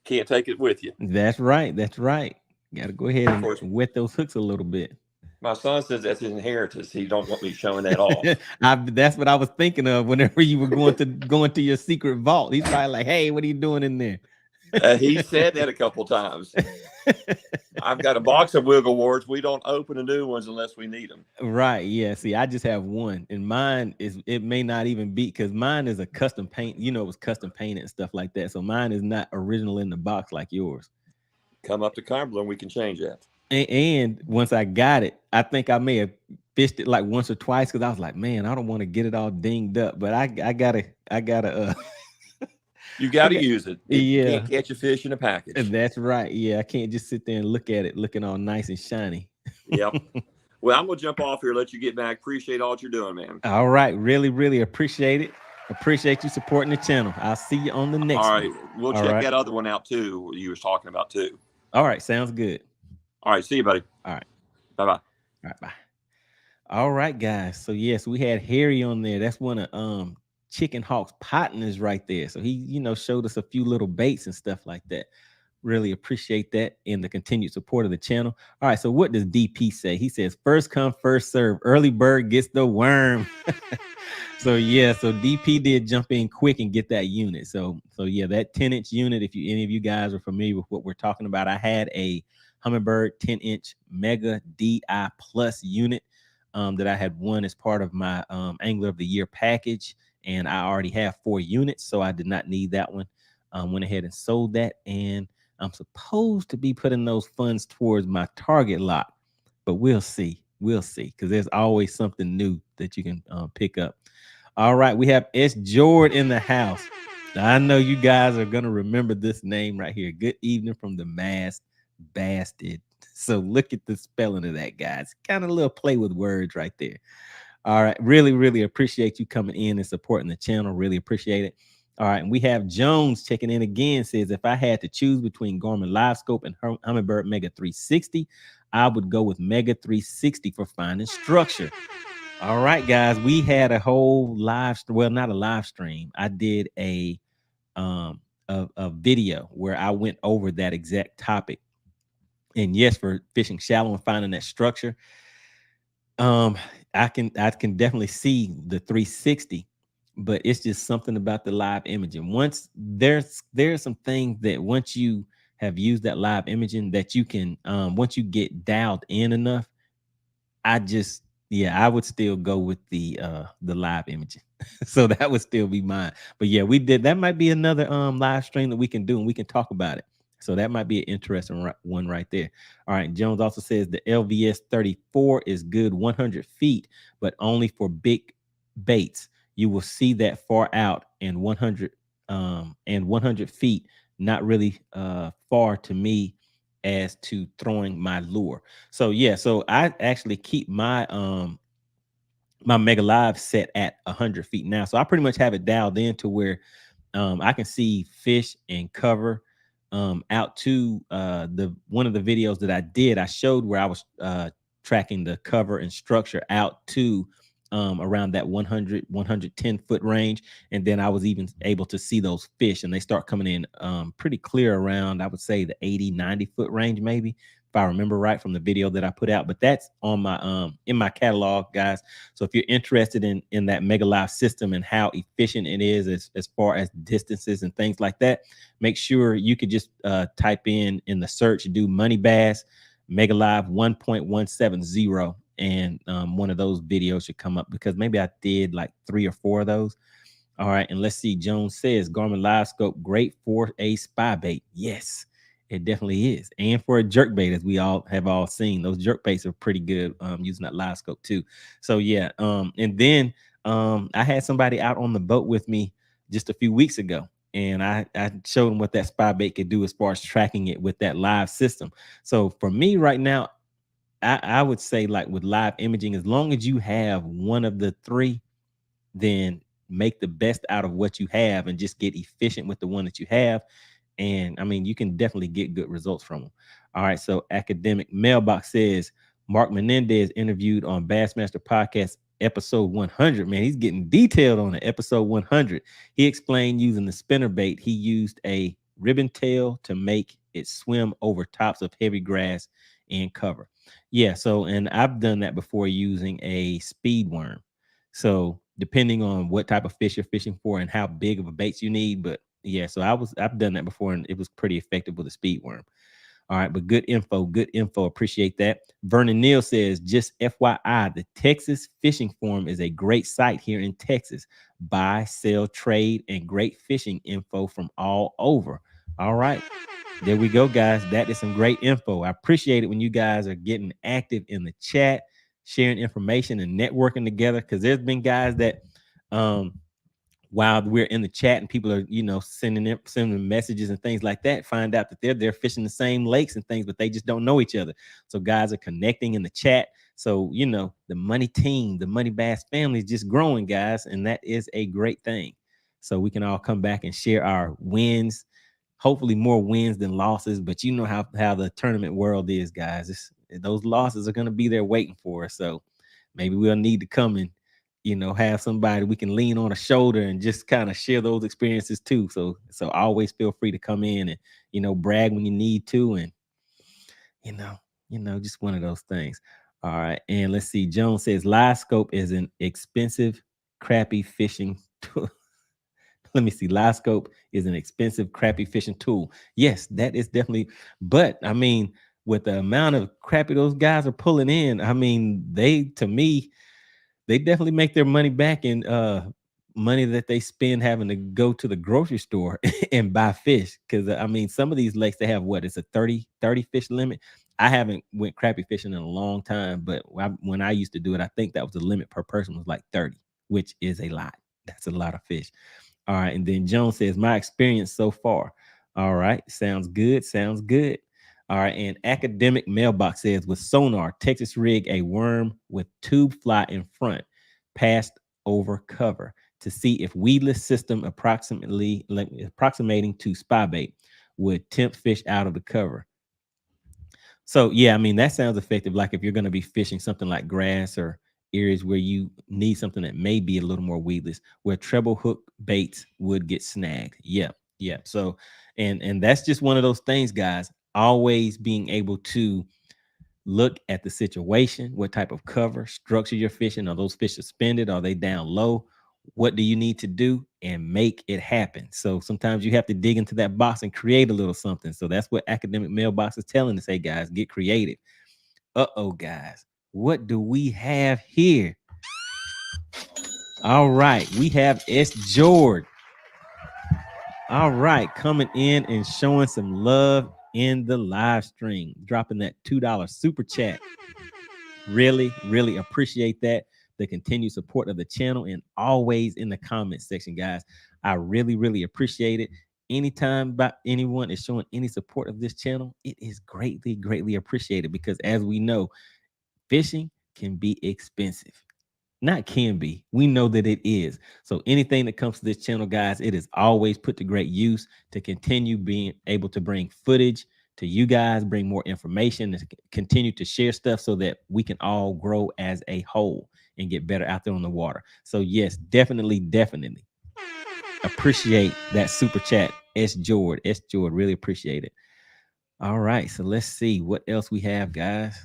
B: can't take it with you.
A: That's right. Got to go ahead and wet those hooks a little bit.
B: My son says that's his inheritance. He don't want me showing that off.
A: That's what I was thinking of whenever you were going to your secret vault. He's probably like, hey, what are you doing in there?
B: He said that a couple times. I've got a box of wiggle warts. We don't open the new ones unless we need them.
A: Right. Yeah. See, I just have one, and mine it may not even be, because mine is a custom paint. It was custom painted and stuff like that. So mine is not original in the box like yours.
B: Come up to Cumberland, we can change that.
A: And once I got it, I think I may have fished it like once or twice, because I was like, man, I don't want to get it all dinged up. But I gotta
B: You got to use it. You
A: Yeah,
B: can't catch a fish in a package.
A: that's right. Yeah, I can't just sit there and look at it looking all nice and shiny.
B: Yep. Well, I'm gonna jump off here, let you get back. Appreciate all you're doing, man.
A: All right, really appreciate it. Appreciate you supporting the channel. I'll see you on the next
B: All right,
A: one.
B: we'll check that other one out too. You was talking about too.
A: All right, sounds good.
B: All right, see you, buddy.
A: All right,
B: bye.
A: All right, bye. All right, guys. So yes, we had Harry on there. That's one of Chicken Hawk's partners right there. So he, showed us a few little baits and stuff like that. Really appreciate that and the continued support of the channel. All right, so what does DP say? He says, first come, first serve. Early bird gets the worm. So yeah, so DP did jump in quick and get that unit. So yeah, that 10-inch unit, if any of you guys are familiar with what we're talking about, I had a Humminbird 10-inch Mega DI Plus unit that I had won as part of my Angler of the Year package. And I already have 4 units, so I did not need that one. Went ahead and sold that, and I'm supposed to be putting those funds towards my target lot, but we'll see. We'll see, because there's always something new that you can pick up. All right, we have S. Jord in the house. I know you guys are going to remember this name right here. Good evening from the Masked Bastard. So look at the spelling of that, guys. Kind of a little play with words right there. All right, really appreciate you coming in and supporting the channel. Really appreciate it. All right, and we have Jones checking in again. Says, if I had to choose between Garmin Live Scope and Humminbird Mega 360, I would go with Mega 360 for finding structure. All right, guys, we had a whole not a live stream. I did a video where I went over that exact topic. And yes, for fishing shallow and finding that structure, I can definitely see the 360, but it's just something about the live imaging. Once there's some things that once you have used that live imaging that you can once you get dialed in enough, I would still go with the live imaging. So that would still be mine. But yeah, that might be another live stream that we can do, and we can talk about it. So that might be an interesting one right there. All right. Jones also says the LVS 34 is good 100 feet, but only for big baits. You will see that far out, and 100 feet, not really far to me as to throwing my lure. So yeah, so I actually keep my my Mega Live set at 100 feet now. So I pretty much have it dialed in to where I can see fish and cover out to one of the videos that I did. I showed where I was tracking the cover and structure out to around that 110 foot range, and then I was even able to see those fish, and they start coming in pretty clear around, I would say, the 80-90 foot range, maybe, if I remember right from the video that I put out. But that's on my in my catalog, guys. So if you're interested in that Mega Live system and how efficient it is as far as distances and things like that, make sure you could just type in the search, do MoneyBass Mega Live 1.170, and one of those videos should come up, because maybe I did like 3 or 4 of those. All right, and let's see. Jones says Garmin Live Scope, great for a spy bait. Yes, it definitely is, and for a jerk bait, as we all have seen. Those jerk baits are pretty good using that Live Scope too. So yeah, and then I had somebody out on the boat with me just a few weeks ago, and I showed them what that spy bait could do as far as tracking it with that live system. So for me right now, I would say, like with live imaging, as long as you have one of the 3, then make the best out of what you have and just get efficient with the one that you have. And I mean, you can definitely get good results from them. All right. So Academic Mailbox says Mark Menendez interviewed on Bassmaster Podcast episode 100. Man, he's getting detailed on it. Episode 100. He explained using the spinnerbait. He used a ribbon tail to make it swim over tops of heavy grass and cover. Yeah. So, and I've done that before using a speed worm. So depending on what type of fish you're fishing for and how big of a baits you need. But yeah, so I've done that before, and it was pretty effective with a speed worm. All right, but good info. Appreciate that. Vernon Neal says, just FYI, the Texas Fishing Forum is a great site here in Texas. Buy, sell, trade, and great fishing info from all over. All right, there we go, guys. That is some great info. I appreciate it when you guys are getting active in the chat, sharing information and networking together, because there's been guys that while we're in the chat and people are, sending messages and things like that, find out that they're fishing the same lakes and things, but they just don't know each other. So guys are connecting in the chat. So, the money team, the Money Bass family is just growing, guys. And that is a great thing. So we can all come back and share our wins, hopefully more wins than losses. But you know how the tournament world is, guys. Those losses are going to be there waiting for us. So maybe we'll need to come and, have somebody we can lean on a shoulder and just kind of share those experiences too. So always feel free to come in and, brag when you need to. And, just one of those things. All right. And let's see. Jones says live scope is an expensive, crappy fishing tool. Let me see. Live scope is an expensive, crappy fishing tool. Yes, that is definitely. But I mean, with the amount of crappy those guys are pulling in, I mean, to me, they definitely make their money back in money that they spend having to go to the grocery store and buy fish. Because I mean, some of these lakes, they have it's a 30 fish limit. I haven't went crappie fishing in a long time, but when I used to do it, I think that was the limit per person was like 30, which is a lot. That's a lot of fish. All right. And then Jones says, my experience so far. All right. Sounds good. Sounds good. All right. And Academic Mailbox says, with sonar, Texas rig a worm with tube fly in front, passed over cover to see if weedless system approximating to spybait would tempt fish out of the cover. So, yeah, I mean, that sounds effective. Like if you're going to be fishing something like grass or areas where you need something that may be a little more weedless, where treble hook baits would get snagged. Yeah. Yeah. So, and that's just one of those things, guys, always being able to look at the situation, what type of cover structure you're fishing. Are those fish suspended? Are they down low? What do you need to do and make it happen? So sometimes you have to dig into that box and create a little something. So that's what Academic Mailbox is telling us. Hey, guys, get creative. Uh-oh, guys, what do we have here? All right, we have S. George. All right, coming in and showing some love in the live stream, dropping that $2 super chat. Really, really appreciate that. The continued support of the channel and always in the comment section, guys. I really, really appreciate it. Anytime anyone is showing any support of this channel, it is greatly, greatly appreciated because as we know, fishing can be expensive. Not can be. We know that it is. So anything that comes to this channel, guys, it is always put to great use to continue being able to bring footage to you guys, bring more information, and continue to share stuff so that we can all grow as a whole and get better out there on the water. So yes, definitely appreciate that super chat. S. George, really appreciate it. All right, so let's see what else we have, guys.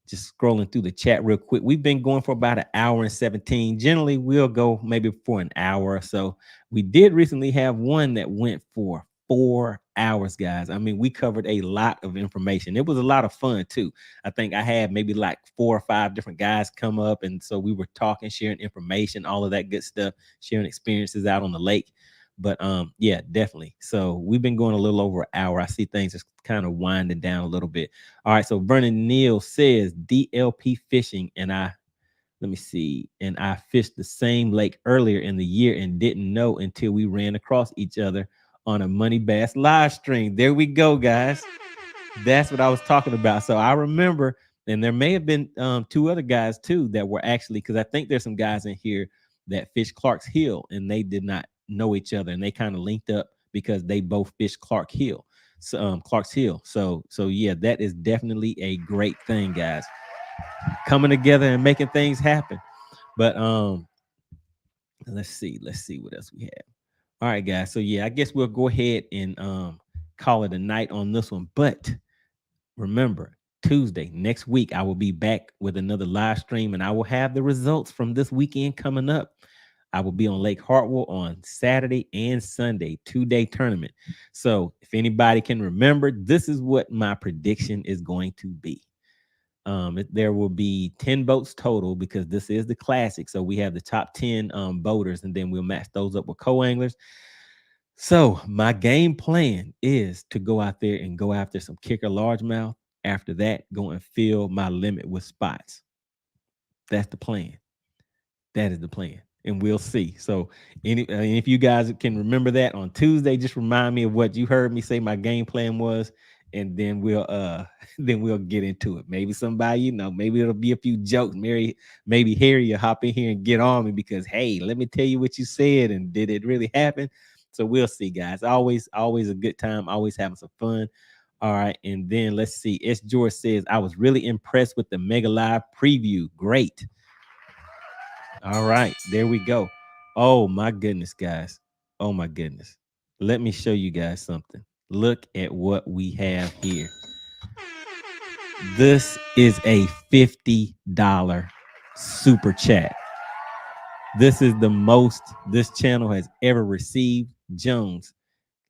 A: Just scrolling through the chat real quick. We've been going for about an hour and 17. Generally, we'll go maybe for an hour or so. We did recently have one that went for 4 hours, guys. I mean, we covered a lot of information. It was a lot of fun, too. I think I had maybe like 4 or 5 different guys come up. And so we were talking, sharing information, all of that good stuff, sharing experiences out on the lake. But yeah, definitely. So we've been going a little over an hour. I see things just kind of winding down a little bit. All right. So Vernon Neal says DLP fishing, and I fished the same lake earlier in the year and didn't know until we ran across each other on a MoneyBass live stream. There we go, guys. That's what I was talking about. So I remember, and there may have been 2 other guys too that were actually, because I think there's some guys in here that fish Clark's Hill and they did not know each other and they kind of linked up because they both fished Clark's Hill. So yeah, that is definitely a great thing, guys. Coming together and making things happen. But let's see what else we have. All right, guys. So yeah, I guess we'll go ahead and call it a night on this one. But remember, Tuesday next week, I will be back with another live stream and I will have the results from this weekend coming up. I will be on Lake Hartwell on Saturday and Sunday, 2-day tournament. So if anybody can remember, this is what my prediction is going to be. There will be 10 boats total because this is the classic. So we have the top 10 boaters and then we'll match those up with co-anglers. So my game plan is to go out there and go after some kicker largemouth. After that, go and fill my limit with spots. That's the plan. That is the plan. and we'll see. So if you guys can remember that on Tuesday, just remind me of what you heard me say my game plan was, and then we'll get into it. Maybe somebody, maybe it'll be a few jokes. Maybe Harry will hop in here and get on me because, hey, let me tell you what you said, and did it really happen? So we'll see, guys. Always a good time, always having some fun. All right, and then let's see. S. George says, I was really impressed with the Mega Live preview. Great. All right, there we go. Oh my goodness, guys. Oh my goodness. Let me show you guys something. Look at what we have here. This is a $50 super chat. This is the most this channel has ever received. Jones,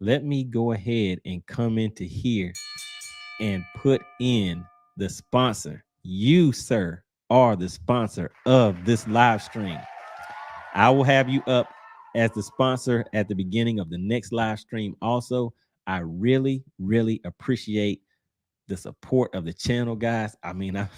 A: let me go ahead and come into here and put in the sponsor. You, sir, are the sponsor of this live stream. I will have you up as the sponsor at the beginning of the next live stream. Also, I really, really appreciate the support of the channel, guys. I mean, I'm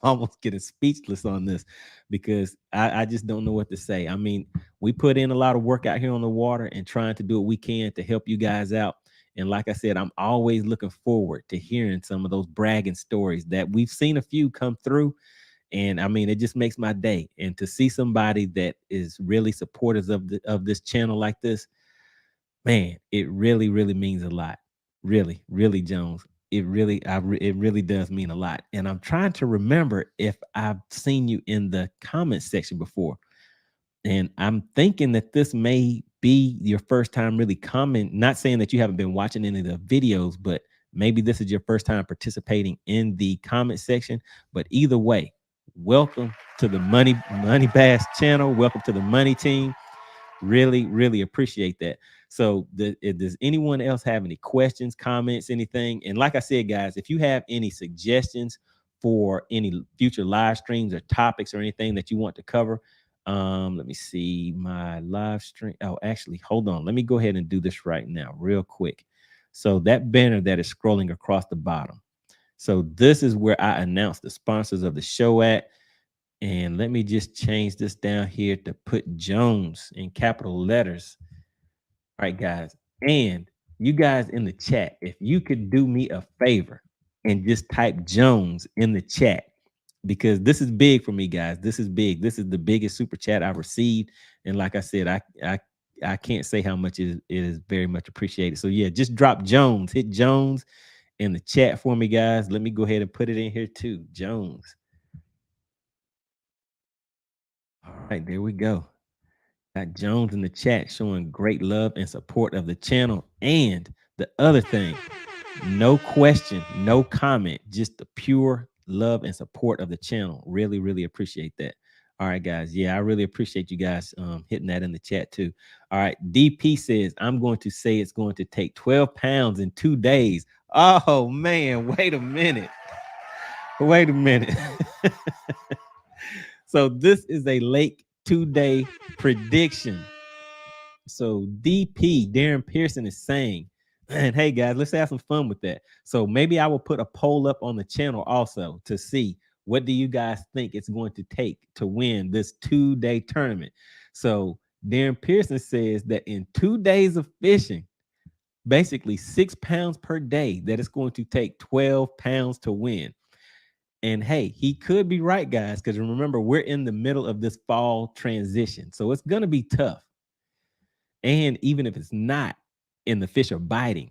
A: almost getting speechless on this because I just don't know what to say. I mean, we put in a lot of work out here on the water and trying to do what we can to help you guys out. And like I said, I'm always looking forward to hearing some of those bragging stories that we've seen a few come through. And I mean, it just makes my day. And to see somebody that is really supportive of this channel like this, man, it really, really means a lot. Really, really, Jones. It really does mean a lot. And I'm trying to remember if I've seen you in the comment section before. And I'm thinking that this may be your first time really commenting. Not saying that you haven't been watching any of the videos, but maybe this is your first time participating in the comment section. But either way, welcome to the MoneyBass channel. Welcome to the Money Team. Really, really appreciate that. So does anyone else have any questions, comments, anything? And like I said, guys, if you have any suggestions for any future live streams or topics or anything that you want to cover, let me see my live stream. Oh, actually, hold on. Let me go ahead and do this right now real quick. So that banner that is scrolling across the bottom. So this is where I announce the sponsors of the show at. And let me just change this down here to put Jones in capital letters. All right, guys. And you guys in the chat, if you could do me a favor and just type Jones in the chat, because this is big for me, guys. This is big. This is the biggest super chat I've received. And like I said, I can't say how much it is very much appreciated. So yeah, just drop Jones. Hit Jones in the chat for me, guys. Let me go ahead and put it in here too. Jones. All right, there we go. Got Jones in the chat showing great love and support of the channel. And the other thing, no question, no comment, just the pure love and support of the channel. Really, really appreciate that. All right, guys. Yeah, I really appreciate you guys hitting that in the chat too. All right. DP says, I'm going to say it's going to take 12 pounds in 2 days. Oh, man. Wait a minute. Wait a minute. So this is a lake 2-day prediction. So DP Darren Pearson is saying, and hey guys, let's have some fun with that. So maybe I will put a poll up on the channel also to see what do you guys think it's going to take to win this 2-day tournament. So Darren Pearson says that in 2 days of fishing, basically 6 pounds per day, that it's going to take 12 pounds to win. And hey, he could be right, guys, because remember, we're in the middle of this fall transition. So it's going to be tough. And even if it's not, and the fish are biting,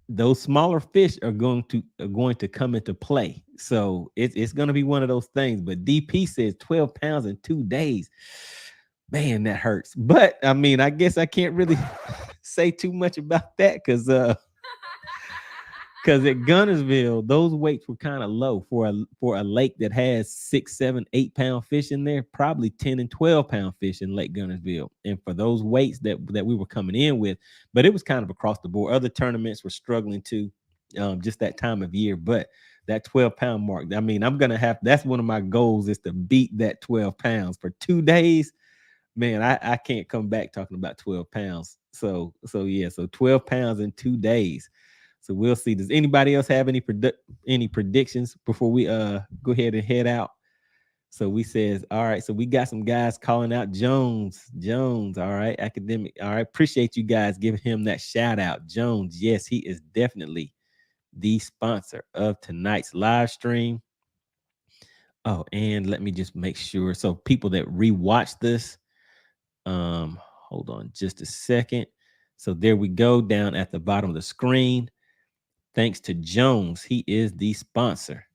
A: those smaller fish are going to come into play. So it's going to be one of those things. But DP says 12 pounds in 2 days. Man, that hurts. But I mean, I guess I can't really say too much about that because at Gunnersville, those weights were kind of low for a lake that has 6, 7, 8 pound fish in there, probably 10 and 12 pound fish in Lake Gunnersville. And for those weights that we were coming in with, but it was kind of across the board. Other tournaments were struggling too, just that time of year. But that 12 pound mark, I mean, that's one of my goals is to beat that 12 pounds for 2 days. Man, I can't come back talking about 12 pounds. So yeah, so 12 pounds in 2 days. So we'll see. Does anybody else have any predictions before we go ahead and head out? So we says, all right. So we got some guys calling out Jones. All right. Academic. All right. Appreciate you guys giving him that shout out. Jones. Yes, he is definitely the sponsor of tonight's live stream. Oh, and let me just make sure. So people that rewatch this, hold on just a second. So there we go, down at the bottom of the screen. Thanks to Jones, he is the sponsor.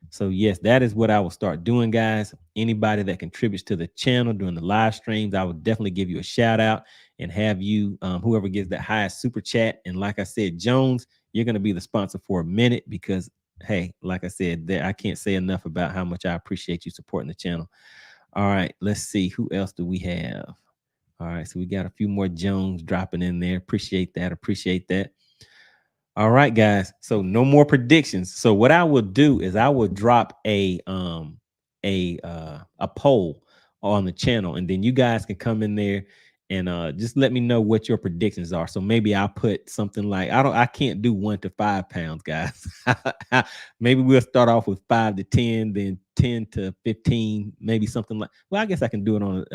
A: So yes, that is what I will start doing, guys. Anybody that contributes to the channel during the live streams, I will definitely give you a shout out and have you, whoever gives that highest super chat. And like I said, Jones, you're going to be the sponsor for a minute because, hey, like I said, I can't say enough about how much I appreciate you supporting the channel. All right, let's see. Who else do we have? All right, so we got a few more Jones dropping in there. Appreciate that. Appreciate that. All right, guys. So no more predictions. So what I will do is I will drop a poll on the channel, and then you guys can come in there and just let me know what your predictions are. So maybe I'll put something like I can't do 1 to 5 pounds, guys. Maybe we'll start off with 5 to 10, then 10 to 15, maybe something like. Well, I guess I can do it on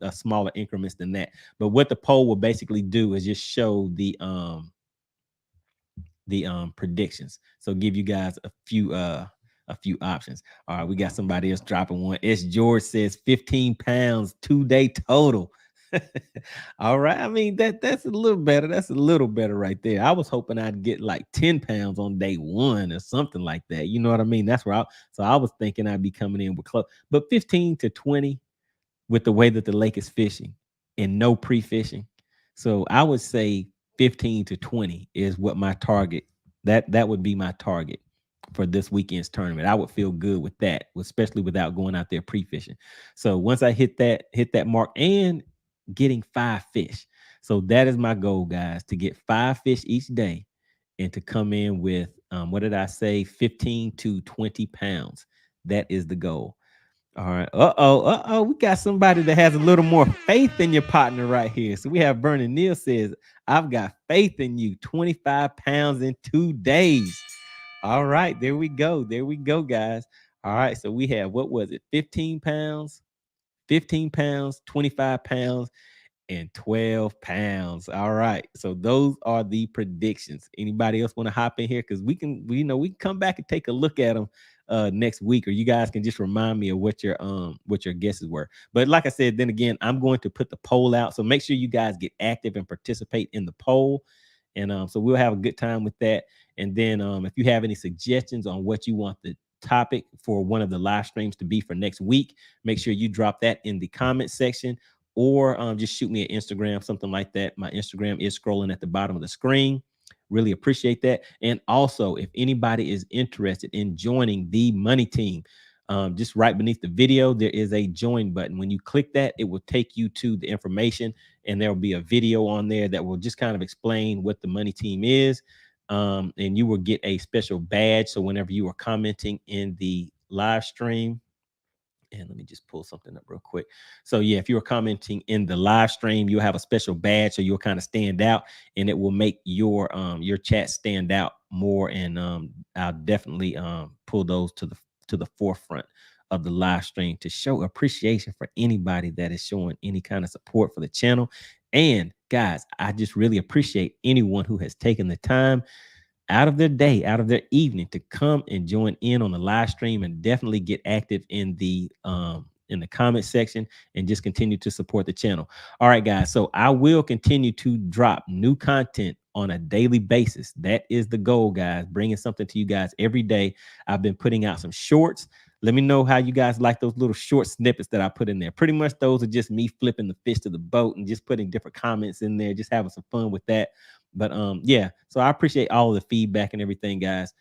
A: a smaller increments than that. But what the poll will basically do is just show the predictions. So give you guys a few options. All right, we got somebody else dropping one. S George says 15 pounds 2-day total. All right, I mean that's a little better. That's a little better right there. I was hoping I'd get like 10 pounds on day 1 or something like that. You know what I mean? That's where I was thinking I'd be coming in with close, but 15 to 20 with the way that the lake is fishing and no pre-fishing. So I would say 15 to 20 is what my target. That would be my target for this weekend's tournament. I would feel good with that, especially without going out there pre-fishing. So once I hit that mark and getting 5 fish. So that is my goal, guys, to get 5 fish each day and to come in with what did I say? 15 to 20 pounds. That is the goal. All right. We got somebody that has a little more faith in your partner right here. So we have Vernon Neal says, I've got faith in you. 25 pounds in 2 days. All right. There we go. There we go, guys. All right. So we have, what was it? 15 pounds, 25 pounds, and 12 pounds. All right. So those are the predictions. Anybody else want to hop in here? Because we can come back and take a look at them next week, or you guys can just remind me of what your guesses were. But like I said, then again, I'm going to put the poll out. So make sure you guys get active and participate in the poll. And so we'll have a good time with that. And then if you have any suggestions on what you want the topic for one of the live streams to be for next week, make sure you drop that in the comment section, or just shoot me an Instagram, something like that. My Instagram is scrolling at the bottom of the screen. Really appreciate that. And also, if anybody is interested in joining the money team, just right beneath the video, there is a join button. When you click that, it will take you to the information, and there will be a video on there that will just kind of explain what the money team is. And you will get a special badge. So whenever you are commenting in the live stream, and let me just pull something up real quick. So yeah, if you're commenting in the live stream, you'll have a special badge, so you'll kind of stand out, and it will make your chat stand out more. And I'll definitely pull those to the forefront of the live stream to show appreciation for anybody that is showing any kind of support for the channel. And guys, I just really appreciate anyone who has taken the time out of their day, out of their evening, to come and join in on the live stream, and definitely get active in the comment section and just continue to support the channel. All right, guys. So I will continue to drop new content on a daily basis. That is the goal, guys. Bringing something to you guys every day. I've been putting out some shorts. Let me know how you guys like those little short snippets that I put in there. Pretty much those are just me flipping the fish to the boat and just putting different comments in there, just having some fun with that. But yeah, so I appreciate all the feedback and everything, guys.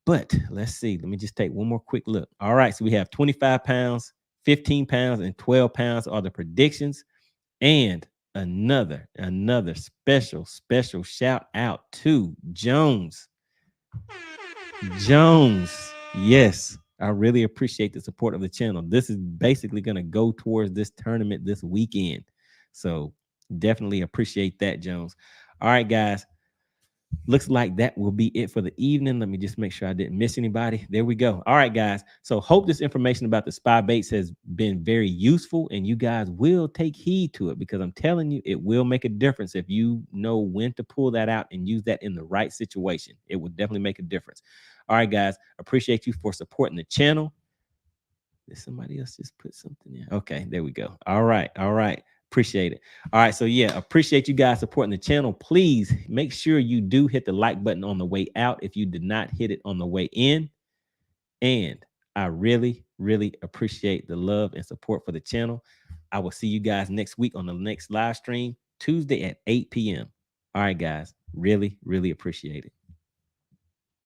A: But let's see. Let me just take one more quick look. All right, so we have 25 pounds, 15 pounds, and 12 pounds are the predictions. And another special shout out to Jones. Yes, I really appreciate the support of the channel. This is basically going to go towards this tournament this weekend. So definitely appreciate that, Jones. All right, guys. looks like that will be it for the evening. Let me just make sure I didn't miss anybody. There we go. All right, guys. So hope this information about the spy baits has been very useful and you guys will take heed to it, because I'm telling you, it will make a difference if you know when to pull that out and use that in the right situation. It will definitely make a difference. All right, guys. Appreciate you for supporting the channel. Did somebody else just put something in? Okay, there we go. All right. All right. Appreciate it. All right. So yeah, appreciate you guys supporting the channel. Please make sure you do hit the like button on the way out if you did not hit it on the way in. And I really, really appreciate the love and support for the channel. I will see you guys next week on the next live stream, Tuesday at 8 p.m. All right, guys. Really, really appreciate it.